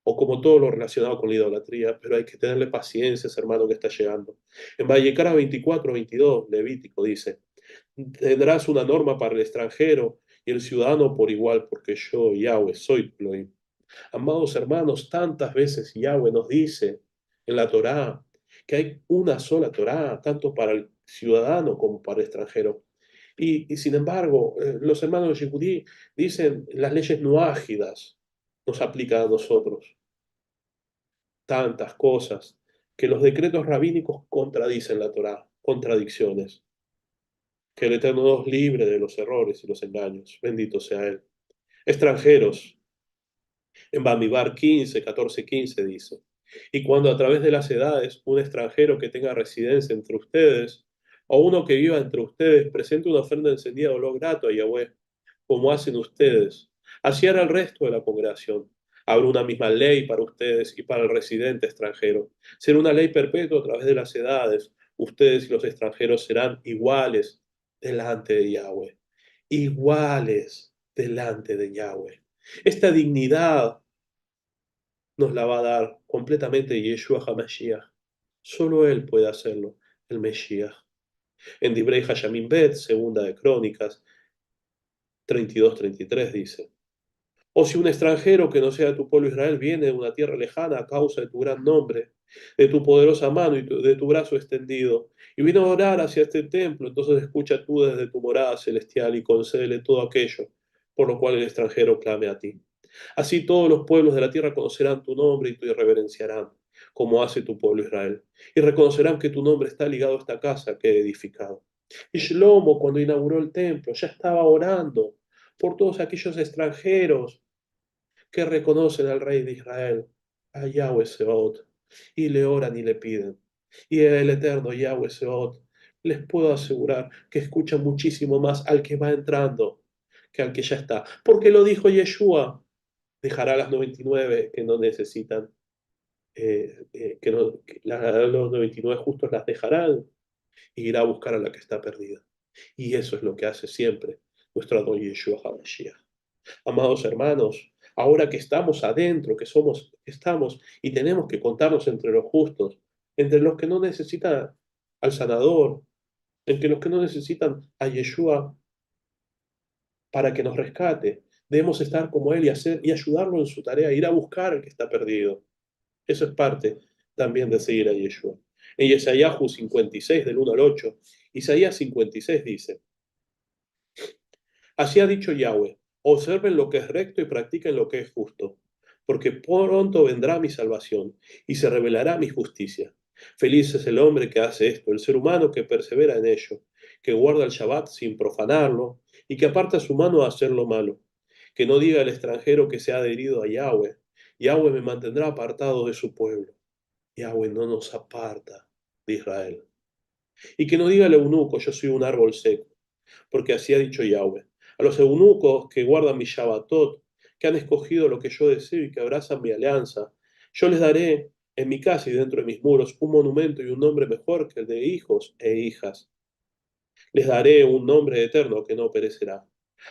o como todo lo relacionado con la idolatría, pero hay que tenerle paciencia, ese hermano que está llegando. En Vallecara 24:22, Levítico dice, tendrás una norma para el extranjero y el ciudadano por igual, porque yo, Yahweh, soy tu Elohim. Amados hermanos, tantas veces Yahweh nos dice en la Torá que hay una sola Torá, tanto para el ciudadano como para el extranjero. Y sin embargo, los hermanos de Yehudí dicen las leyes no ágidas nos aplican a nosotros. Tantas cosas que los decretos rabínicos contradicen la Torá, contradicciones. Que el Eterno nos libre de los errores y los engaños. Bendito sea Él. Extranjeros, en Bamidbar 15, 14, 15 dice, y cuando a través de las edades un extranjero que tenga residencia entre ustedes, o uno que viva entre ustedes, presente una ofrenda encendida de olor grato a Yahweh, como hacen ustedes, así hará el resto de la congregación. Habrá una misma ley para ustedes y para el residente extranjero. Será una ley perpetua a través de las edades. Ustedes y los extranjeros serán iguales delante de Yahweh. Iguales delante de Yahweh. Esta dignidad nos la va a dar completamente Yeshua HaMashiach. Solo Él puede hacerlo, el Mesías. En Divrei Hayamim Bet, segunda de Crónicas, 32-33 dice, o si un extranjero que no sea de tu pueblo Israel viene de una tierra lejana a causa de tu gran nombre, de tu poderosa mano y de tu brazo extendido, y vino a orar hacia este templo, entonces escucha tú desde tu morada celestial y concédele todo aquello por lo cual el extranjero clame a ti. Así todos los pueblos de la tierra conocerán tu nombre y te reverenciarán, como hace tu pueblo Israel, y reconocerán que tu nombre está ligado a esta casa que he edificado. Y Shlomo, cuando inauguró el templo, ya estaba orando por todos aquellos extranjeros que reconocen al Rey de Israel, a Yahweh Sebaot, y le oran y le piden. Y el eterno Yahweh Sebaot, les puedo asegurar que escucha muchísimo más al que va entrando que al que ya está. Porque lo dijo Yeshua, dejará las 99 que no necesitan, los 99 justos las dejarán y irá a buscar a la que está perdida. Y eso es lo que hace siempre nuestro Adón Yeshua HaMashiach. Amados hermanos, ahora que estamos adentro, estamos y tenemos que contarnos entre los justos, entre los que no necesitan al sanador, entre los que no necesitan a Yeshua para que nos rescate, debemos estar como Él y ayudarlo en su tarea, ir a buscar al que está perdido. Eso es parte también de seguir a Yeshua. En Yesayahu 56, del 1 al 8, Isaías 56 dice, así ha dicho Yahweh, observen lo que es recto y practiquen lo que es justo, porque pronto vendrá mi salvación y se revelará mi justicia. Feliz es el hombre que hace esto, el ser humano que persevera en ello, que guarda el Shabbat sin profanarlo y que aparta su mano a hacer lo malo. Que no diga el extranjero que se ha adherido a Yahweh, Yahweh me mantendrá apartado de su pueblo. Yahweh no nos aparta de Israel. Y que no diga el eunuco, yo soy un árbol seco, porque así ha dicho Yahweh. A los eunucos que guardan mi Shabbatot, que han escogido lo que yo deseo y que abrazan mi alianza, yo les daré en mi casa y dentro de mis muros un monumento y un nombre mejor que el de hijos e hijas. Les daré un nombre eterno que no perecerá.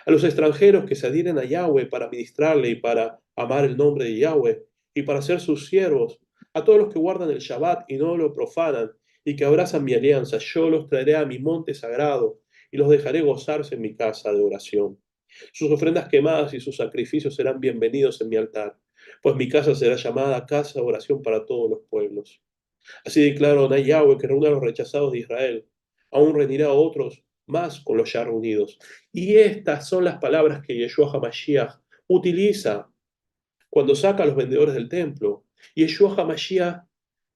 A los extranjeros que se adhieren a Yahweh para ministrarle y para amar el nombre de Yahweh y para ser sus siervos, a todos los que guardan el Shabbat y no lo profanan y que abrazan mi alianza, yo los traeré a mi monte sagrado y los dejaré gozarse en mi casa de oración. Sus ofrendas quemadas y sus sacrificios serán bienvenidos en mi altar, pues mi casa será llamada casa de oración para todos los pueblos. Así declaró Adonai Yahweh que reúne a los rechazados de Israel, aún reunirá a otros más con los ya reunidos. Y estas son las palabras que Yeshua HaMashiach utiliza cuando saca a los vendedores del templo. Yeshua HaMashiach,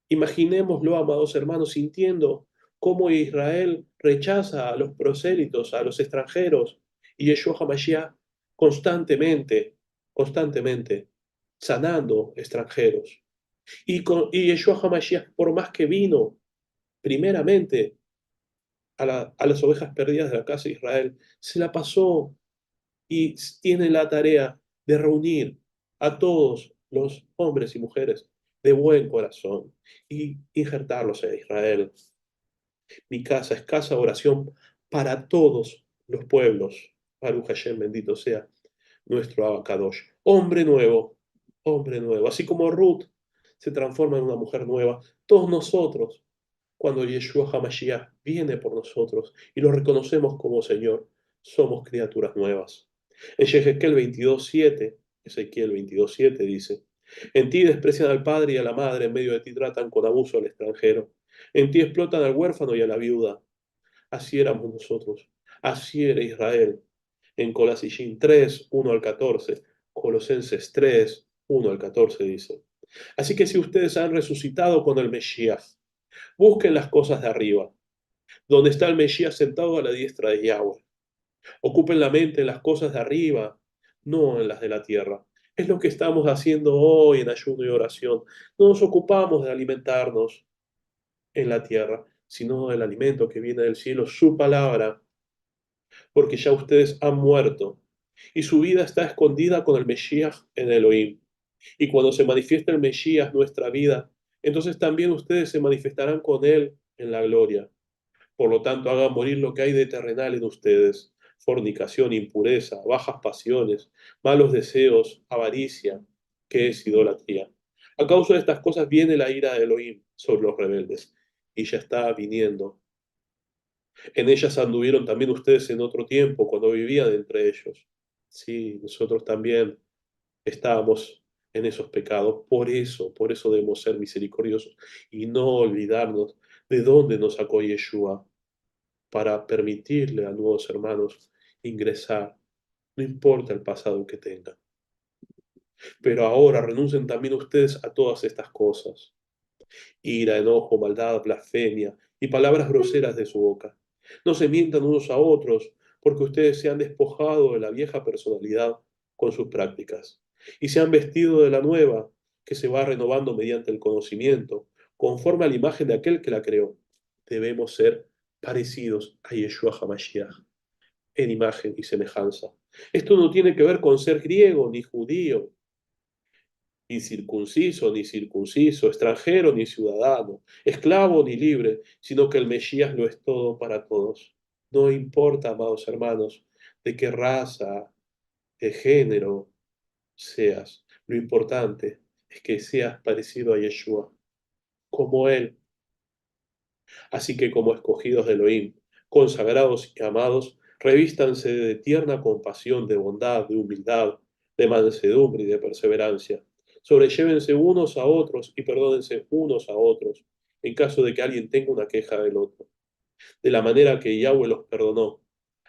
imaginémoslo, amados hermanos, sintiendo cómo Israel rechaza a los prosélitos, a los extranjeros, y Yeshua HaMashiach constantemente sanando extranjeros. Y Yeshua HaMashiach, por más que vino primeramente a las ovejas perdidas de la casa de Israel, se la pasó y tiene la tarea de reunir a todos los hombres y mujeres de buen corazón y injertarlos en Israel. Mi casa es casa de oración para todos los pueblos. Baruch Hashem, bendito sea nuestro Abacadosh. Hombre nuevo. Así como Ruth se transforma en una mujer nueva, todos nosotros, cuando Yeshua HaMashiach viene por nosotros y lo reconocemos como Señor, somos criaturas nuevas. En Ezequiel 22:7, Ezequiel 22:7 dice, en ti desprecian al padre y a la madre, en medio de ti tratan con abuso al extranjero. En ti explotan al huérfano y a la viuda. Así éramos nosotros. Así era Israel. En Colasillín 3, 1 al 14, Colosenses 3, 1 al 14 dice. Así que si ustedes han resucitado con el Mesías, busquen las cosas de arriba, donde está el Mesías sentado a la diestra de Yahweh. Ocupen la mente en las cosas de arriba, no en las de la tierra. Es lo que estamos haciendo hoy en ayuno y oración. No nos ocupamos de alimentarnos en la tierra, sino del alimento que viene del cielo, su palabra, porque ya ustedes han muerto y su vida está escondida con el Mesías en Elohim. Y cuando se manifiesta el Mesías, nuestra vida, entonces también ustedes se manifestarán con él en la gloria. Por lo tanto, hagan morir lo que hay de terrenal en ustedes: fornicación, impureza, bajas pasiones, malos deseos, avaricia, que es idolatría. A causa de estas cosas viene la ira de Elohim sobre los rebeldes, y ya está viniendo. En ellas anduvieron también ustedes en otro tiempo, cuando vivían entre ellos. Sí, nosotros también estábamos en esos pecados. Por eso debemos ser misericordiosos y no olvidarnos de dónde nos sacó Yeshua, para permitirle a nuevos hermanos ingresar, no importa el pasado que tengan. Pero ahora renuncien también ustedes a todas estas cosas: ira, enojo, maldad, blasfemia y palabras groseras de su boca. No se mientan unos a otros, porque ustedes se han despojado de la vieja personalidad con sus prácticas y se han vestido de la nueva, que se va renovando mediante el conocimiento, conforme a la imagen de aquel que la creó. Debemos ser parecidos a Yeshua HaMashiach en imagen y semejanza. Esto no tiene que ver con ser griego ni judío, incircunciso ni circunciso, extranjero ni ciudadano, esclavo ni libre, sino que el Mesías lo es todo para todos. No importa, amados hermanos, de qué raza, de género seas, lo importante es que seas parecido a Yeshua, como Él. Así que como escogidos de Elohim, consagrados y amados, revístanse de tierna compasión, de bondad, de humildad, de mansedumbre y de perseverancia. Sobrellévense unos a otros y perdónense unos a otros, en caso de que alguien tenga una queja del otro. De la manera que Yahweh los perdonó,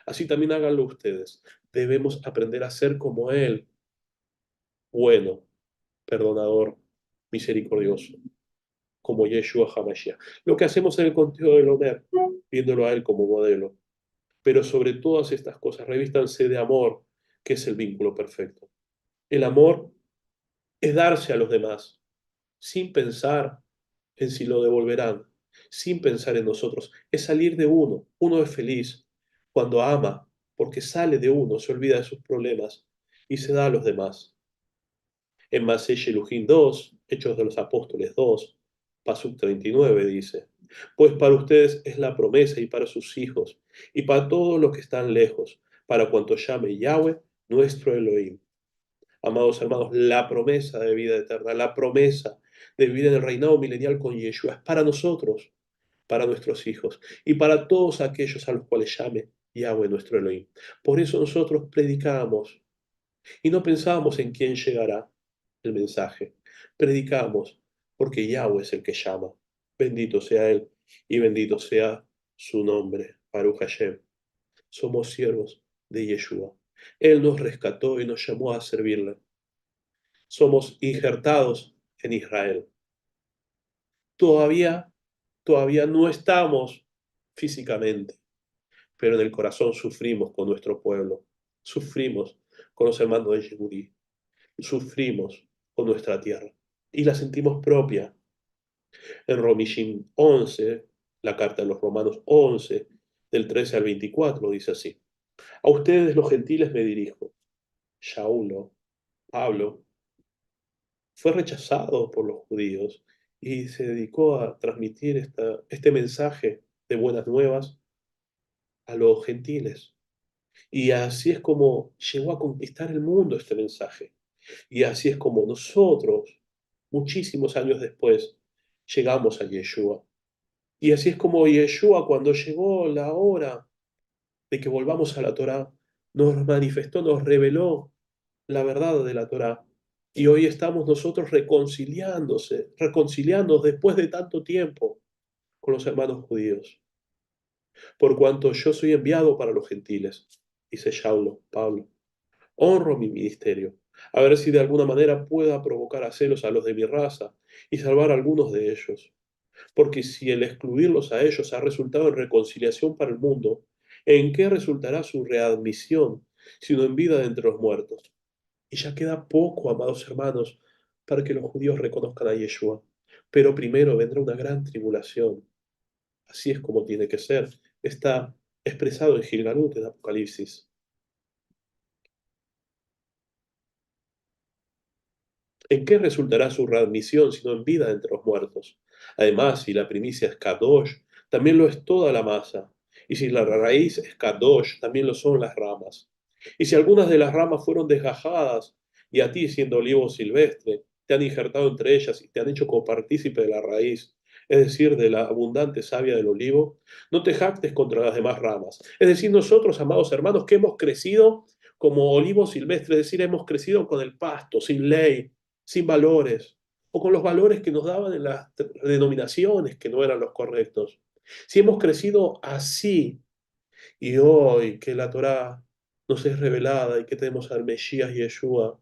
así también háganlo ustedes. Debemos aprender a ser como Él, bueno, perdonador, misericordioso, como Yeshua HaMashiach. Lo que hacemos en el conteo del Omer, viéndolo a Él como modelo. Pero sobre todas estas cosas, revístanse de amor, que es el vínculo perfecto. El amor es darse a los demás, sin pensar en si lo devolverán, sin pensar en nosotros. Es salir de uno. Uno es feliz cuando ama, porque sale de uno, se olvida de sus problemas y se da a los demás. En Masé Shelujín 2, Hechos de los Apóstoles 2, Pasuk 39 dice: pues para ustedes es la promesa y para sus hijos y para todos los que están lejos, para cuanto llame Yahweh, nuestro Elohim. Amados hermanos, la promesa de vida eterna, la promesa de vivir en el reinado milenial con Yeshua es para nosotros, para nuestros hijos y para todos aquellos a los cuales llame Yahweh, nuestro Elohim. Por eso nosotros predicamos y no pensábamos en quién llegará el mensaje. Predicamos porque Yahweh es el que llama. Bendito sea Él y bendito sea su nombre, Baruch Hashem. Somos siervos de Yeshua. Él nos rescató y nos llamó a servirle. Somos injertados en Israel. Todavía, todavía no estamos físicamente, pero en el corazón sufrimos con nuestro pueblo. Sufrimos con los hermanos de Yehudí. Sufrimos con nuestra tierra y la sentimos propia. En Romishim 11, la carta de los Romanos 11, del 13 al 24, dice así: a ustedes los gentiles me dirijo. Shaulo, Pablo, fue rechazado por los judíos y se dedicó a transmitir este mensaje de buenas nuevas a los gentiles. Y así es como llegó a conquistar el mundo este mensaje. Y así es como nosotros, muchísimos años después, llegamos a Yeshua. Y así es como Yeshua, cuando llegó la hora de que volvamos a la Torá, nos manifestó, nos reveló la verdad de la Torá. Y hoy estamos nosotros reconciliándonos después de tanto tiempo con los hermanos judíos. por cuanto yo soy enviado para los gentiles, dice Pablo. Honro mi ministerio, a ver si de alguna manera pueda provocar a celos a los de mi raza y salvar a algunos de ellos. Porque si el excluirlos a ellos ha resultado en reconciliación para el mundo, ¿en qué resultará su readmisión, sino en vida de entre los muertos? Y ya queda poco, amados hermanos, para que los judíos reconozcan a Yeshua. Pero primero vendrá una gran tribulación. Así es como tiene que ser. Está expresado en Gilgalut, en Apocalipsis. ¿En qué resultará su readmisión sino en vida entre los muertos? Además, si la primicia es Kadosh, también lo es toda la masa. Y si la raíz es Kadosh, también lo son las ramas. Y si algunas de las ramas fueron desgajadas, y a ti, siendo olivo silvestre, te han injertado entre ellas y te han hecho copartícipe de la raíz, es decir, de la abundante savia del olivo, no te jactes contra las demás ramas. Es decir, nosotros, amados hermanos, que hemos crecido como olivo silvestre, es decir, hemos crecido con el pasto, sin ley, sin valores, o con los valores que nos daban en las denominaciones que no eran los correctos. Si hemos crecido así, y hoy que la Torá nos es revelada y que tenemos al Mesías Yeshua,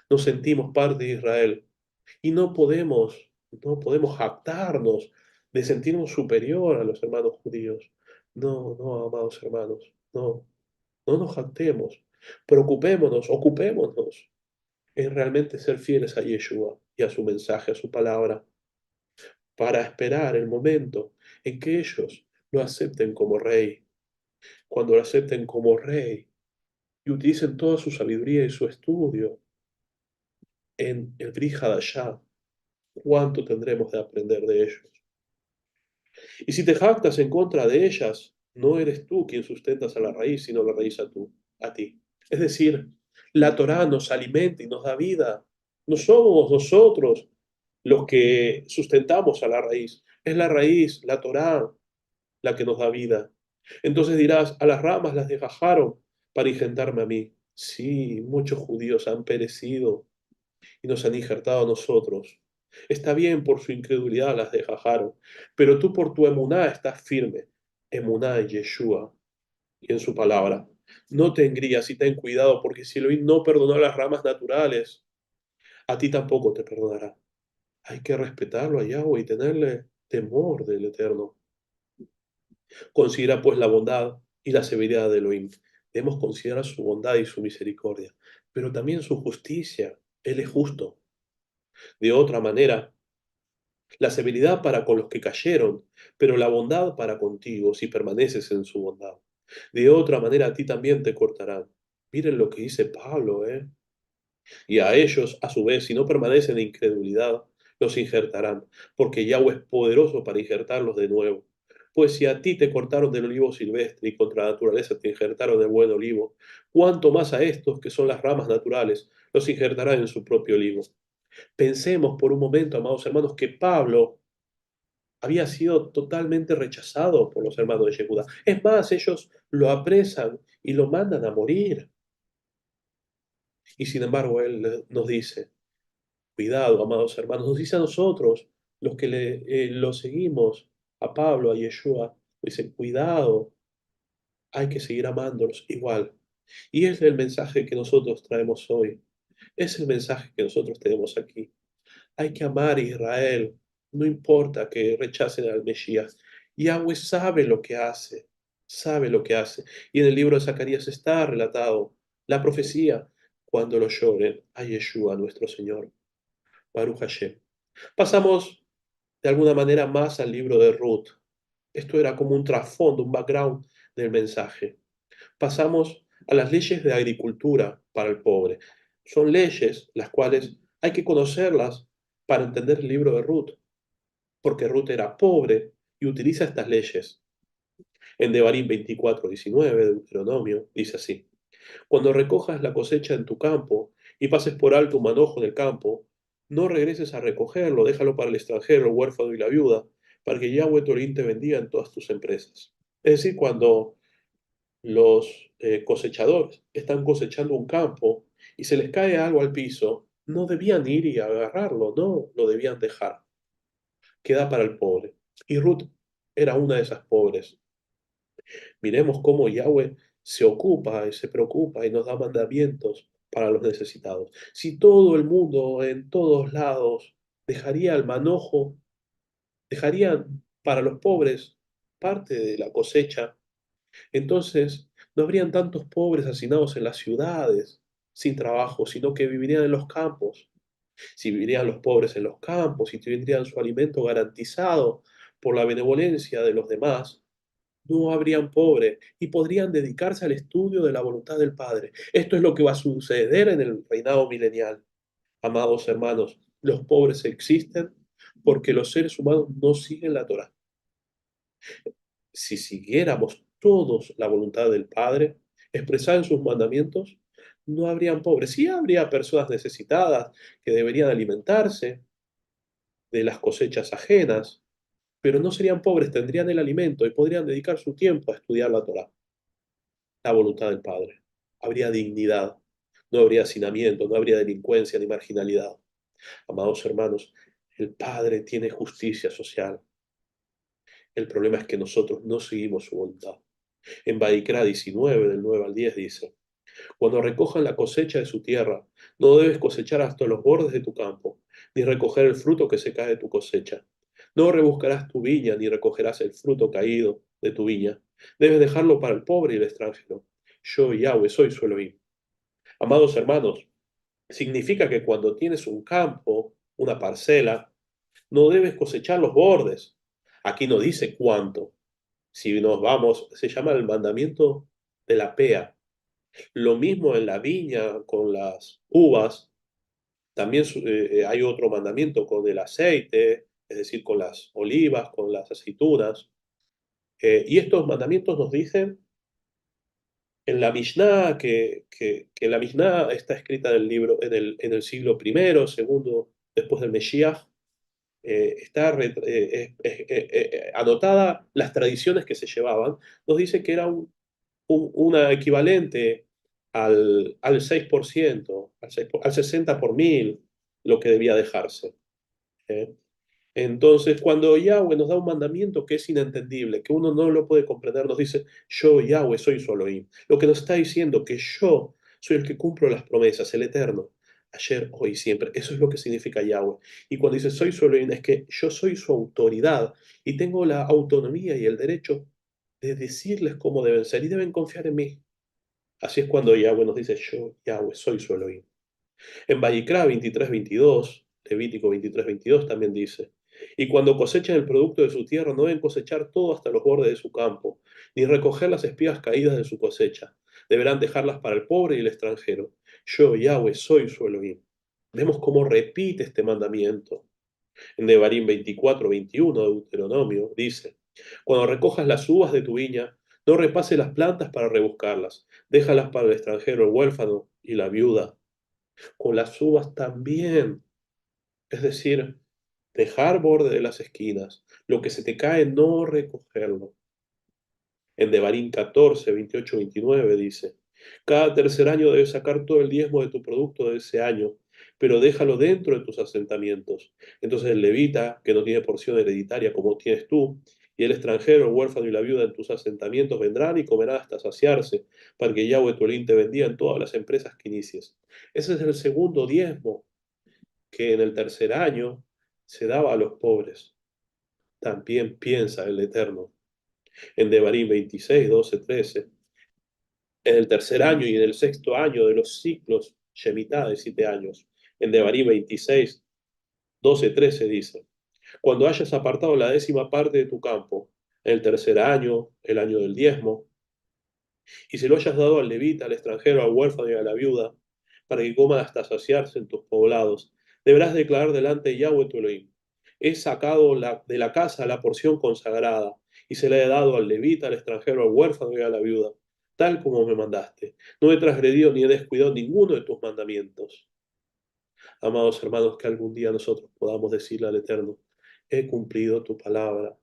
nos sentimos parte de Israel, y no podemos jactarnos de sentirnos superior a los hermanos judíos. No, no, amados hermanos, no, no nos jactemos. Preocupémonos, ocupémonos en realmente ser fieles a Yeshua y a su mensaje, a su palabra, para esperar el momento en que ellos lo acepten como rey. Cuando lo acepten como rey y utilicen toda su sabiduría y su estudio en el Brit Hadashah, ¿cuánto tendremos de aprender de ellos? Y si te jactas en contra de ellas, no eres tú quien sustentas a la raíz, sino la raíz a ti. Es decir, la Torá nos alimenta y nos da vida. No somos nosotros los que sustentamos a la raíz. Es la raíz, la Torá, la que nos da vida. Entonces dirás, a las ramas las desgajaron para injertarme a mí. Sí, muchos judíos han perecido y nos han injertado a nosotros. Está bien, por su incredulidad las desgajaron, pero tú por tu emuná estás firme. Emuná en Yeshua y en su palabra. No te engrías y ten cuidado, porque si Elohim no perdonó a las ramas naturales, a ti tampoco te perdonará. Hay que respetarlo a Yahweh y tenerle temor del Eterno. Considera pues la bondad y la severidad de Elohim. Debemos considerar su bondad y su misericordia, pero también su justicia. Él es justo. De otra manera, la severidad para con los que cayeron, pero la bondad para contigo si permaneces en su bondad. De otra manera a ti también te cortarán. Miren lo que dice Pablo, ¿eh? Y a ellos, a su vez, si no permanecen en incredulidad, los injertarán, porque Yahweh es poderoso para injertarlos de nuevo. Pues si a ti te cortaron del olivo silvestre y contra la naturaleza te injertaron del buen olivo, cuánto más a estos, que son las ramas naturales, los injertarán en su propio olivo. Pensemos por un momento, amados hermanos, que Pablo había sido totalmente rechazado por los hermanos de Yehuda. Es más, ellos lo apresan y lo mandan a morir. Y sin embargo, él nos dice, cuidado, amados hermanos, nos dice a nosotros, los que lo seguimos, a Pablo, a Yeshua, dice, cuidado, hay que seguir amándolos igual. Y es el mensaje que nosotros traemos hoy. Es el mensaje que nosotros tenemos aquí. Hay que amar a Israel, no importa que rechacen al Mesías. Yahweh sabe lo que hace, sabe lo que hace. Y en el libro de Zacarías está relatado la profecía, cuando lo lloren a Yeshua, nuestro Señor. Baruch Hashem. Pasamos de alguna manera más al libro de Ruth. Esto era como un trasfondo, un background del mensaje. Pasamos a las leyes de agricultura para el pobre. Son leyes las cuales hay que conocerlas para entender el libro de Ruth, porque Ruth era pobre y utiliza estas leyes. En Devarim 24:19, Deuteronomio, dice así: Cuando recojas la cosecha en tu campo y pases por alto un manojo del campo, no regreses a recogerlo, déjalo para el extranjero, el huérfano y la viuda, para que Yahweh tu Elohim te bendiga en todas tus empresas. Es decir, cuando los cosechadores están cosechando un campo y se les cae algo al piso, no debían ir y agarrarlo, no, lo debían dejar. Queda para el pobre. Y Ruth era una de esas pobres. Miremos cómo Yahweh se ocupa y se preocupa y nos da mandamientos para los necesitados. Si todo el mundo en todos lados dejaría el manojo, dejarían para los pobres parte de la cosecha, entonces no habrían tantos pobres hacinados en las ciudades sin trabajo, sino que vivirían en los campos. Si vivirían los pobres en los campos y tendrían su alimento garantizado por la benevolencia de los demás, no habrían pobres y podrían dedicarse al estudio de la voluntad del Padre. Esto es lo que va a suceder en el reinado milenial. Amados hermanos, los pobres existen porque los seres humanos no siguen la Torá. Si siguiéramos todos la voluntad del Padre, expresada en sus mandamientos, no habrían pobres. Sí habría personas necesitadas que deberían alimentarse de las cosechas ajenas, pero no serían pobres, tendrían el alimento y podrían dedicar su tiempo a estudiar la Torá, la voluntad del Padre. Habría dignidad, no habría hacinamiento, no habría delincuencia ni marginalidad. Amados hermanos, el Padre tiene justicia social. El problema es que nosotros no seguimos su voluntad. En Baikra 19, del 9 al 10 dice, cuando recojan la cosecha de su tierra, no debes cosechar hasta los bordes de tu campo, ni recoger el fruto que se cae de tu cosecha. No rebuscarás tu viña, ni recogerás el fruto caído de tu viña. Debes dejarlo para el pobre y el extranjero. Yo, Yahweh, soy su Elohim. Amados hermanos, significa que cuando tienes un campo, una parcela, no debes cosechar los bordes. Aquí no dice cuánto. Si nos vamos, se llama el mandamiento de la pea. Lo mismo en la viña con las uvas. También hay otro mandamiento con el aceite, es decir, con las olivas, con las aceitunas. Y estos mandamientos nos dicen en la Mishnah, que la Mishnah está escrita en el libro, en el siglo primero, segundo, después del Mesías, está anotada las tradiciones que se llevaban, nos dice que era una equivalente al 6%, al 60 por mil, lo que debía dejarse. ¿Eh? Entonces, cuando Yahweh nos da un mandamiento que es inentendible, que uno no lo puede comprender, nos dice, yo, Yahweh, soy su Elohim. Lo que nos está diciendo que yo soy el que cumplo las promesas, el Eterno, ayer, hoy, siempre. Eso es lo que significa Yahweh. Y cuando dice, soy su Elohim, es que yo soy su autoridad y tengo la autonomía y el derecho de decirles cómo deben ser y deben confiar en mí. Así es cuando Yahweh nos dice, yo, Yahweh, soy su Elohim. En Vallicrá 23:22, Levítico 23:22 también dice, y cuando cosechen el producto de su tierra, no deben cosechar todo hasta los bordes de su campo, ni recoger las espigas caídas de su cosecha. Deberán dejarlas para el pobre y el extranjero. Yo, Yahweh, soy su Elohim. Vemos cómo repite este mandamiento. En Devarim 24:21, Deuteronomio, dice, cuando recojas las uvas de tu viña, no repases las plantas para rebuscarlas, déjalas para el extranjero, el huérfano y la viuda. Con las uvas también. Es decir, dejar borde de las esquinas. Lo que se te cae, no recogerlo. En Devarim 14, 28, 29 dice, cada tercer año debes sacar todo el diezmo de tu producto de ese año, pero déjalo dentro de tus asentamientos. Entonces el levita, que no tiene porción hereditaria como tienes tú, y el extranjero, el huérfano y la viuda en tus asentamientos vendrán y comerán hasta saciarse, para que Yahweh tu Elohim te bendiga en todas las empresas que inicies. Ese es el segundo diezmo que en el tercer año se daba a los pobres. También piensa el Eterno. En Devarim 26, 12, 13. En el tercer año y en el sexto año de los ciclos Shemitah de 7 años. En Devarim 26, 12, 13 dice, cuando hayas apartado la 10ª parte de tu campo, en el tercer año, el año del diezmo, y se lo hayas dado al levita, al extranjero, al huérfano y a la viuda, para que coman hasta saciarse en tus poblados, deberás declarar delante de Yahweh tu Elohim. He sacado de la casa la porción consagrada, y se la he dado al levita, al extranjero, al huérfano y a la viuda, tal como me mandaste. No he transgredido ni he descuidado ninguno de tus mandamientos. Amados hermanos, que algún día nosotros podamos decirle al Eterno, he cumplido tu palabra,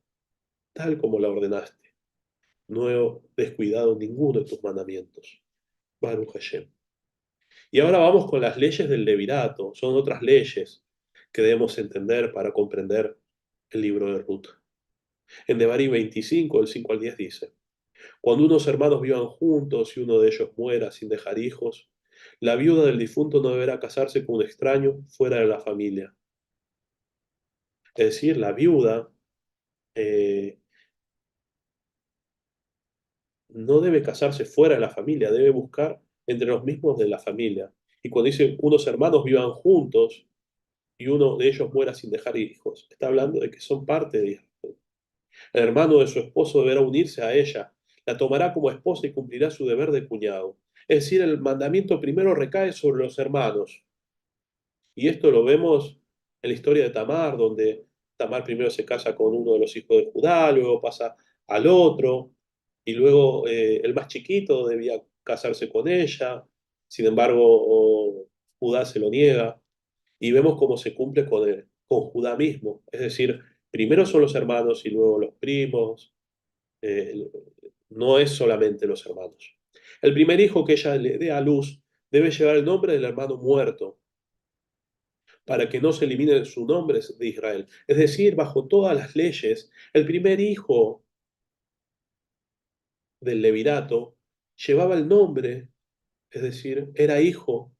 tal como la ordenaste. No he descuidado ninguno de tus mandamientos. Baruch Hashem. Y ahora vamos con las leyes del levirato. Son otras leyes que debemos entender para comprender el libro de Ruth. En Devarim 25, del 5 al 10 dice, Cuando unos hermanos vivan juntos y uno de ellos muera sin dejar hijos, la viuda del difunto no deberá casarse con un extraño fuera de la familia. Es decir, la viuda eh, no debe casarse fuera de la familia, debe buscar entre los mismos de la familia. Y cuando dice unos hermanos vivan juntos y uno de ellos muera sin dejar hijos, está hablando de que son parte de Israel. El hermano de su esposo deberá unirse a ella, la tomará como esposa y cumplirá su deber de cuñado. Es decir, el mandamiento primero recae sobre los hermanos. Y esto lo vemos en la historia de Tamar, donde Tamar primero se casa con uno de los hijos de Judá, luego pasa al otro, y luego el más chiquito debía casarse con ella, sin embargo Judá se lo niega, y vemos cómo se cumple con Judá mismo, es decir, primero son los hermanos y luego los primos, eh, no es solamente los hermanos. El primer hijo que ella le dé a luz debe llevar el nombre del hermano muerto, para que no se elimine su nombre de Israel. Es decir, bajo todas las leyes, el primer hijo del levirato llevaba el nombre, es decir, era hijo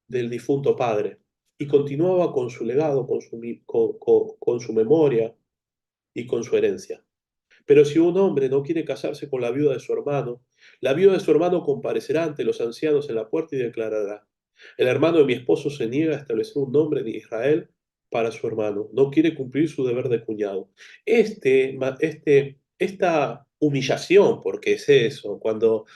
del difunto padre, y continuaba con su legado, con su memoria y con su herencia. Pero si un hombre no quiere casarse con la viuda de su hermano, la viuda de su hermano comparecerá ante los ancianos en la puerta y declarará: el hermano de mi esposo se niega a establecer un nombre en Israel para su hermano, no quiere cumplir su deber de cuñado. Esta humillación, porque es eso, cuando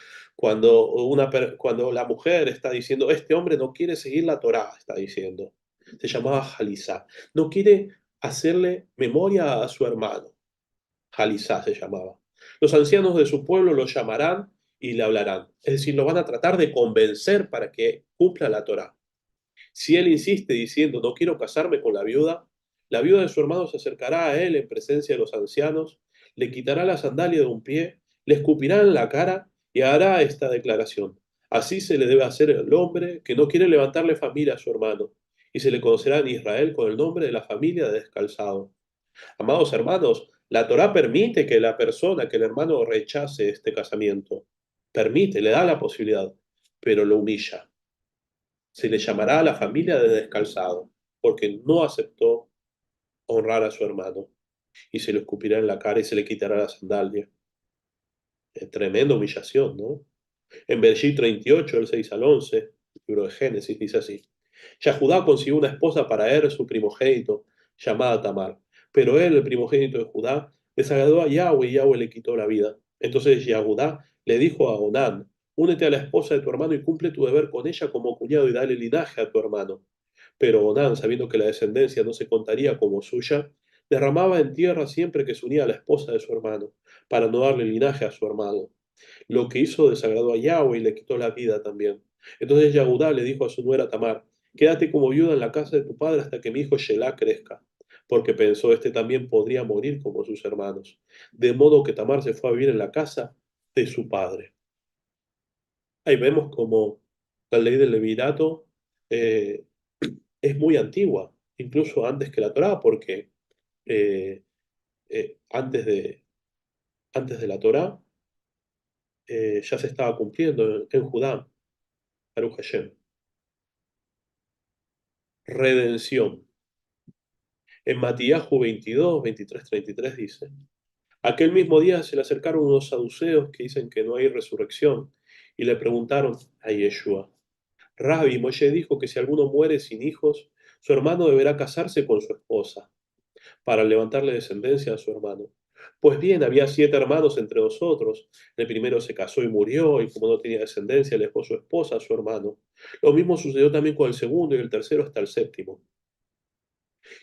la mujer está diciendo, este hombre no quiere seguir la Torá, está diciendo, se llamaba Jalisá, no quiere hacerle memoria a su hermano. Jalisá se llamaba. Los ancianos de su pueblo lo llamarán y le hablarán. Es decir, lo van a tratar de convencer para que cumpla la Torá. Si él insiste diciendo, no quiero casarme con la viuda de su hermano se acercará a él en presencia de los ancianos, le quitará la sandalia de un pie, le escupirá en la cara y hará esta declaración. Así se le debe hacer al hombre que no quiere levantarle familia a su hermano, y se le conocerá en Israel con el nombre de la familia de descalzado. Amados hermanos, la Torá permite que la persona, que el hermano rechace este casamiento. Permite, le da la posibilidad, pero lo humilla. Se le llamará a la familia de descalzado, porque no aceptó honrar a su hermano. Y se le escupirá en la cara y se le quitará la sandalia. Es tremenda humillación, ¿no? En Bereshit 38, del 6 al 11, el libro de Génesis, dice así: ya Judá consiguió una esposa para él, su primogénito, llamada Tamar. Pero él, el primogénito de Judá, desagradó a Yahweh y Yahweh le quitó la vida. Entonces Yahudá le dijo a Onán: únete a la esposa de tu hermano y cumple tu deber con ella como cuñado y dale linaje a tu hermano. Pero Onán, sabiendo que la descendencia no se contaría como suya, derramaba en tierra siempre que se unía a la esposa de su hermano, para no darle linaje a su hermano. Lo que hizo desagradó a Yahweh y le quitó la vida también. Entonces Yahudá le dijo a su nuera Tamar: quédate como viuda en la casa de tu padre hasta que mi hijo Shelah crezca, porque pensó, este también podría morir como sus hermanos. De modo que Tamar se fue a vivir en la casa de su padre. Ahí vemos como la ley del levirato eh, es muy antigua, incluso antes que la Torá, porque eh, eh, antes de, antes de la Torá ya se estaba cumpliendo en Judá, Baruch Hashem. Redención. En Matías 22, 23, 33 dice: aquel mismo día se le acercaron unos saduceos que dicen que no hay resurrección y le preguntaron a Yeshua: Rabbi, Moshe dijo que si alguno muere sin hijos, su hermano deberá casarse con su esposa para levantarle descendencia a su hermano. Pues bien, había 7 hermanos entre nosotros. El primero se casó y murió, y como no tenía descendencia, le dejó su esposa a su hermano. Lo mismo sucedió también con el segundo y el tercero hasta el séptimo.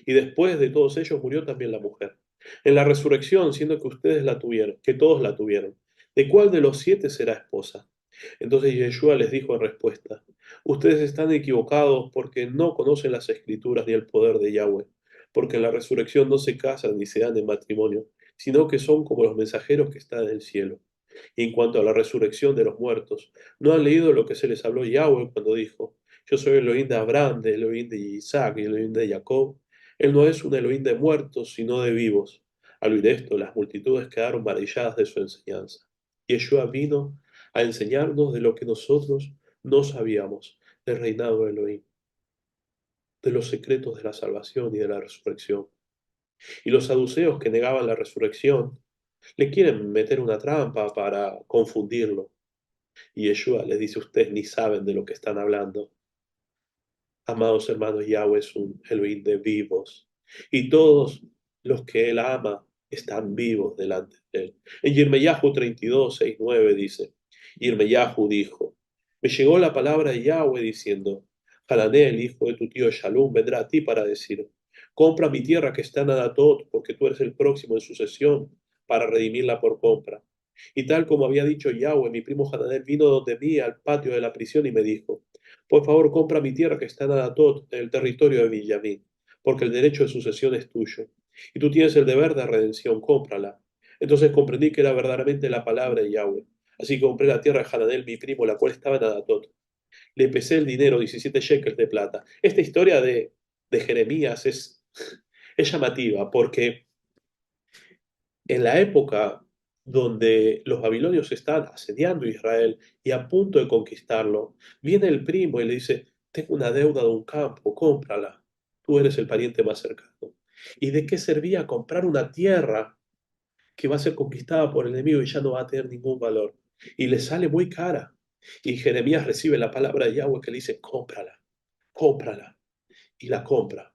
Y después de todos ellos murió también la mujer. En la resurrección, siendo que ustedes la tuvieron, que todos la tuvieron, ¿de cuál de los 7 será esposa? Entonces Yeshua les dijo en respuesta: ustedes están equivocados porque no conocen las escrituras ni el poder de Yahweh, porque en la resurrección no se casan ni se dan en matrimonio, sino que son como los mensajeros que están en el cielo. Y en cuanto a la resurrección de los muertos, ¿no han leído lo que se les habló Yahweh cuando dijo: yo soy el Elohim de Abraham, de Elohim de Isaac y el Elohim de Jacob? Él no es un Elohim de muertos, sino de vivos. Al oír esto, las multitudes quedaron maravilladas de su enseñanza. Yeshua vino a enseñarnos de lo que nosotros no sabíamos, del reinado de Elohim, de los secretos de la salvación y de la resurrección. Y los saduceos que negaban la resurrección le quieren meter una trampa para confundirlo. Y Yeshua les dice, ustedes ni saben de lo que están hablando. Amados hermanos, Yahweh es un Elohim de vivos. Y todos los que Él ama están vivos delante de Él. En Yirmeyahu 32, 6, 9 dice, Yirmeyahu dijo, me llegó la palabra de Yahweh diciendo, Hananel, hijo de tu tío Shalom, vendrá a ti para decir, compra mi tierra que está en Anatot, porque tú eres el próximo en sucesión para redimirla por compra. Y tal como había dicho Yahweh, mi primo Hananel vino donde mí al patio de la prisión y me dijo, por favor, compra mi tierra que está en Anatot, en el territorio de Villamín, porque el derecho de sucesión es tuyo. Y tú tienes el deber de redención, cómprala. Entonces comprendí que era verdaderamente la palabra de Yahweh. Así que compré la tierra de Hananel, mi primo, la cual estaba en Anatot. Le pesé el dinero, 17 shekels de plata. Esta historia de Jeremías es llamativa porque en la época donde los babilonios están asediando Israel y a punto de conquistarlo, viene el primo y le dice, tengo una deuda de un campo, cómprala, tú eres el pariente más cercano. ¿Y de qué servía comprar una tierra que va a ser conquistada por el enemigo y ya no va a tener ningún valor? Y le sale muy cara. Y Jeremías recibe la palabra de Yahweh que le dice, cómprala, cómprala, y la compra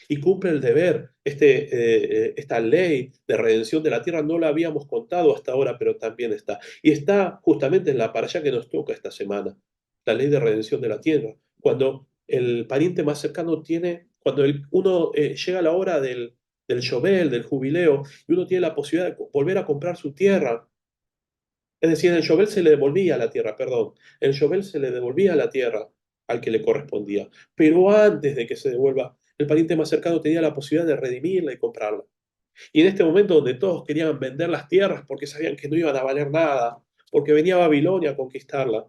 y cumple el deber. Esta ley de redención de la tierra no la habíamos contado hasta ahora, pero también está. Y está justamente en la parashá que nos toca esta semana, la ley de redención de la tierra. Cuando el pariente más cercano tiene, cuando uno llega a la hora del Yobel, del jubileo, y uno tiene la posibilidad de volver a comprar su tierra. Es decir, el Yobel se le devolvía a la tierra, perdón, el Yobel se le devolvía a la tierra al que le correspondía. Pero antes de que se devuelva, el pariente más cercano tenía la posibilidad de redimirla y comprarla. Y en este momento donde todos querían vender las tierras porque sabían que no iban a valer nada, porque venía Babilonia a conquistarla,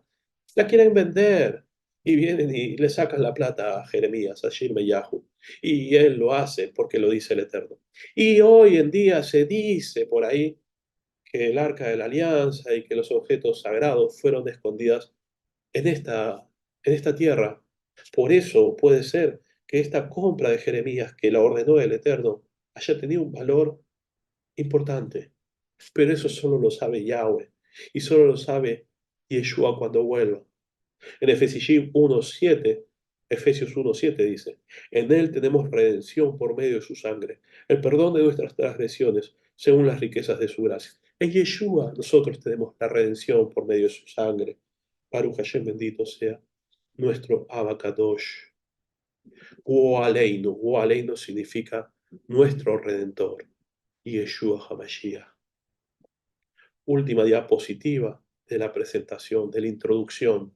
la quieren vender. Y vienen y le sacan la plata a Jeremías, a Yirmeyahu. Y él lo hace porque lo dice el Eterno. Y hoy en día se dice por ahí que el arca de la alianza y que los objetos sagrados fueron escondidas en esta tierra. Por eso puede ser que esta compra de Jeremías, que la ordenó el Eterno, haya tenido un valor importante. Pero eso solo lo sabe Yahweh y solo lo sabe Yeshua cuando vuelva. En Efesios 1:7 dice, en Él tenemos redención por medio de su sangre, el perdón de nuestras transgresiones, según las riquezas de su gracia. En Yeshua nosotros tenemos la redención por medio de su sangre. Baruch Hashem, bendito sea nuestro Abacadosh. Aleinu significa nuestro Redentor. Yeshua HaMashiach. Última diapositiva de la presentación, de la introducción,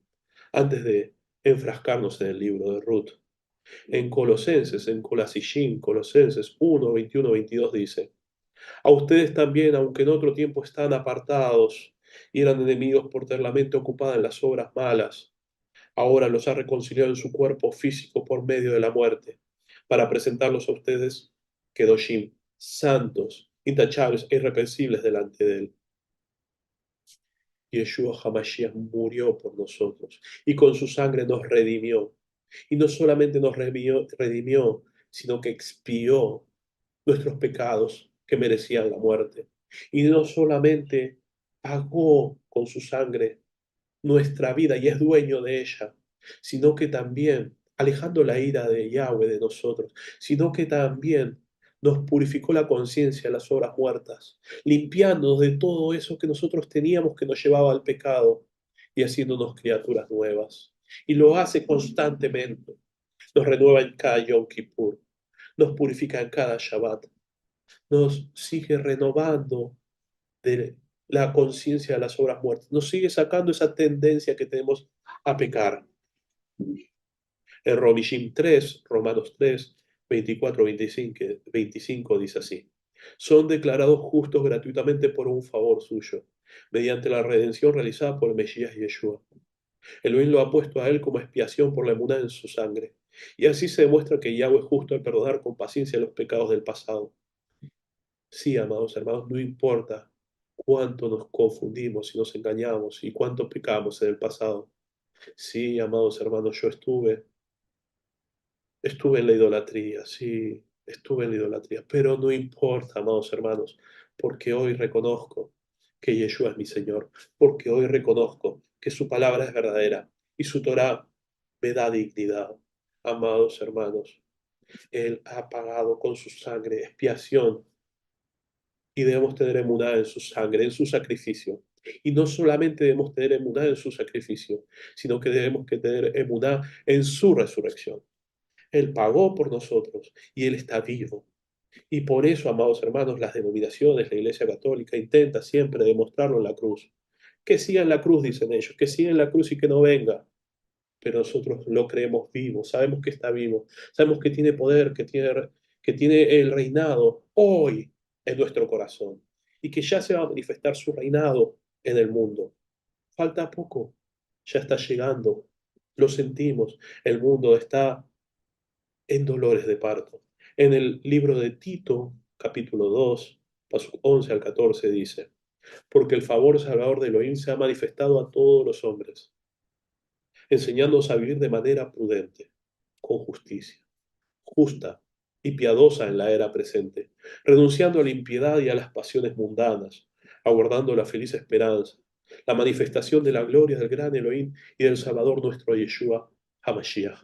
antes de enfrascarnos en el libro de Ruth. En Colosenses, en Colasillín, Colosenses 1, 21, 22 dice, a ustedes también, aunque en otro tiempo están apartados y eran enemigos por tener la mente ocupada en las obras malas, ahora los ha reconciliado en su cuerpo físico por medio de la muerte, para presentarlos a ustedes, Kedoshim, santos, intachables e irreprensibles delante de él. Yeshua HaMashiach murió por nosotros y con su sangre nos redimió. Y no solamente nos redimió, sino que expió nuestros pecados que merecían la muerte. Y no solamente pagó con su sangre nuestra vida y es dueño de ella, sino que también, alejando la ira de Yahweh de nosotros, sino que también nos purificó la conciencia, las obras muertas, limpiándonos de todo eso que nosotros teníamos que nos llevaba al pecado y haciéndonos criaturas nuevas. Y lo hace constantemente. Nos renueva en cada Yom Kippur, nos purifica en cada Shabbat, nos sigue renovando de la conciencia de las obras muertas, nos sigue sacando esa tendencia que tenemos a pecar. En Romishim 3, Romanos 3, 24, 25 dice así, son declarados justos gratuitamente por un favor suyo, mediante la redención realizada por el Mesías Yeshua. Elohim lo ha puesto a él como expiación por la emuná en su sangre. Y así se demuestra que Yahweh es justo al perdonar con paciencia los pecados del pasado. Sí, amados hermanos, no importa Cuánto nos confundimos y nos engañamos y cuánto pecamos en el pasado. Sí, amados hermanos, yo estuve en la idolatría, sí, estuve en la idolatría, pero no importa, amados hermanos, porque hoy reconozco que Yeshua es mi Señor, porque hoy reconozco que su palabra es verdadera y su Torah me da dignidad. Amados hermanos, Él ha pagado con su sangre expiación y debemos tener emuná en su sangre, en su sacrificio. Y no solamente debemos tener emuná en su sacrificio, sino que debemos que tener emuná en su resurrección. Él pagó por nosotros y Él está vivo. Y por eso, amados hermanos, las denominaciones, la Iglesia Católica intenta siempre demostrarlo en la cruz. Que siga en la cruz, dicen ellos, que siga en la cruz y que no venga. Pero nosotros lo creemos vivo, sabemos que está vivo, sabemos que tiene poder, que tiene el reinado hoy en nuestro corazón y que ya se va a manifestar su reinado en el mundo. Falta poco, ya está llegando, lo sentimos, el mundo está en dolores de parto. En el libro de Tito, capítulo 2, pasos 11 al 14 dice, porque el favor salvador de Elohim se ha manifestado a todos los hombres, enseñándonos a vivir de manera prudente, con justicia, justa y piadosa en la era presente, renunciando a la impiedad y a las pasiones mundanas, aguardando la feliz esperanza, la manifestación de la gloria del gran Elohim y del Salvador nuestro Yeshua HaMashiach,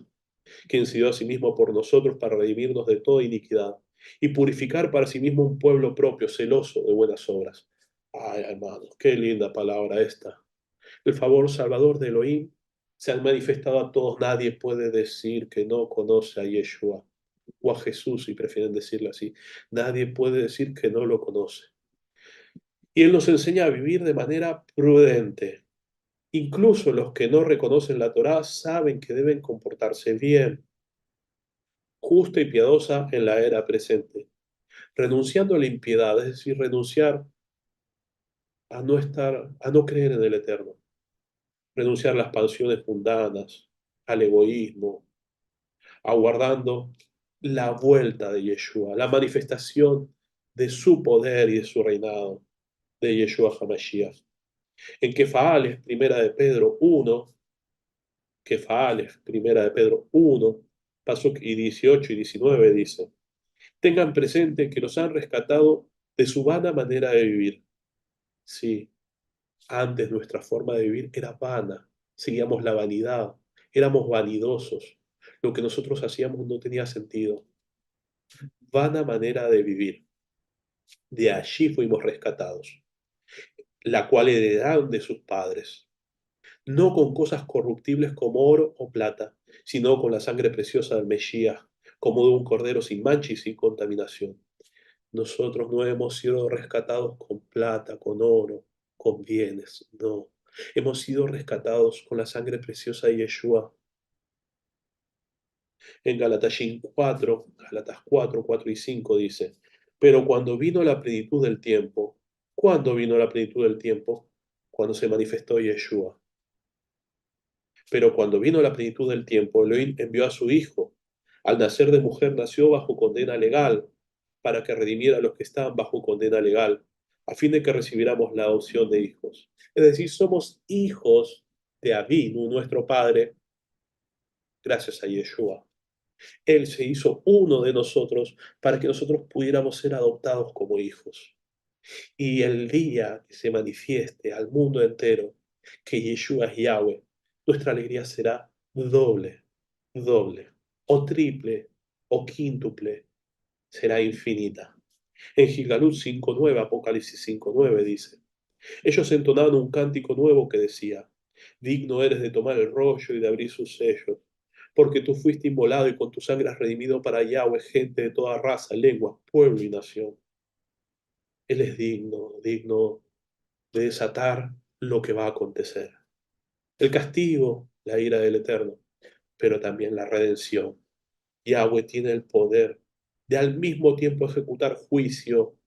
quien se dio a sí mismo por nosotros para redimirnos de toda iniquidad y purificar para sí mismo un pueblo propio, celoso de buenas obras. Ay, hermanos, qué linda palabra esta. El favor salvador de Elohim se ha manifestado a todos. Nadie puede decir que no conoce a Yeshua o a Jesús, si prefieren decirlo así. Nadie puede decir que no lo conoce. Y Él nos enseña a vivir de manera prudente. Incluso los que no reconocen la Torá saben que deben comportarse bien, justa y piadosa en la era presente, renunciando a la impiedad, es decir, renunciar a no creer en el Eterno, renunciar a las pasiones mundanas, al egoísmo, aguardando la vuelta de Yeshua, la manifestación de su poder y de su reinado, de Yeshua HaMashiach. En Kefaales, primera de Pedro 1, pasos y 18 y 19 dice, tengan presente que los han rescatado de su vana manera de vivir. Sí, antes nuestra forma de vivir era vana, seguíamos la vanidad, éramos vanidosos, lo que nosotros hacíamos no tenía sentido. Vana manera de vivir. De allí fuimos rescatados, la cual heredaron de sus padres, no con cosas corruptibles como oro o plata, sino con la sangre preciosa del Mesías, como de un cordero sin mancha y sin contaminación. Nosotros no hemos sido rescatados con plata, con oro, con bienes, no. Hemos sido rescatados con la sangre preciosa de Yeshua. En Gálatas 4, 4 y 5 dice, pero cuando vino la plenitud del tiempo, ¿cuándo vino la plenitud del tiempo? Cuando se manifestó Yeshua. Pero cuando vino la plenitud del tiempo, Elohim envió a su Hijo. Al nacer de mujer nació bajo condena legal, para que redimiera a los que estaban bajo condena legal, a fin de que recibiéramos la adopción de hijos. Es decir, somos hijos de Avinu, nuestro Padre, gracias a Yeshua. Él se hizo uno de nosotros para que nosotros pudiéramos ser adoptados como hijos. Y el día que se manifieste al mundo entero que Yeshua es Yahweh, nuestra alegría será doble, doble, o triple, o quíntuple, será infinita. En Gigalut 5.9, Apocalipsis 5.9 dice, ellos entonaban un cántico nuevo que decía, digno eres de tomar el rollo y de abrir sus sellos, porque tú fuiste inmolado y con tu sangre has redimido para Yahweh gente de toda raza, lengua, pueblo y nación. Él es digno, digno de desatar lo que va a acontecer. El castigo, la ira del Eterno, pero también la redención. Yahweh tiene el poder de al mismo tiempo ejecutar juicio,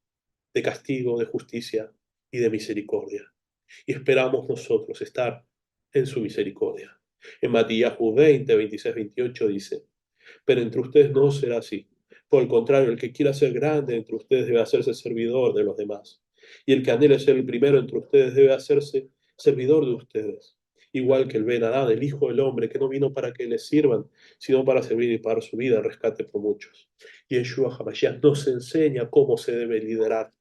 de castigo, de justicia y de misericordia. Y esperamos nosotros estar en su misericordia. En Matías 20, 26, 28 dice, pero entre ustedes no será así. Por el contrario, el que quiera ser grande entre ustedes debe hacerse servidor de los demás. Y el que anhele ser el primero entre ustedes debe hacerse servidor de ustedes. Igual que el Ben Adad, el Hijo del Hombre, que no vino para que le sirvan, sino para servir y para su vida, rescate por muchos. Y Yeshua HaMashiach nos enseña cómo se debe liderar.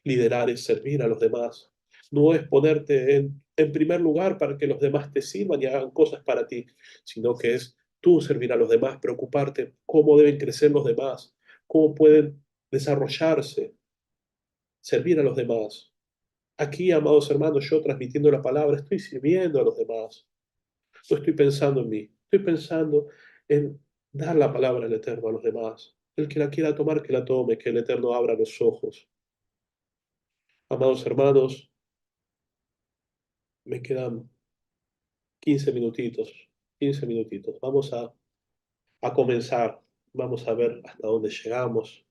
Liderar es servir a los demás. No es ponerte en primer lugar para que los demás te sirvan y hagan cosas para ti, sino que es tú servir a los demás, preocuparte cómo deben crecer los demás, cómo pueden desarrollarse, servir a los demás. Aquí, amados hermanos, yo transmitiendo la palabra, estoy sirviendo a los demás. No estoy pensando en mí, estoy pensando en dar la palabra del Eterno a los demás. El que la quiera tomar, que la tome, que el Eterno abra los ojos. Amados hermanos, me quedan 15 minutitos, 15 minutitos. Vamos a comenzar, vamos a ver hasta dónde llegamos.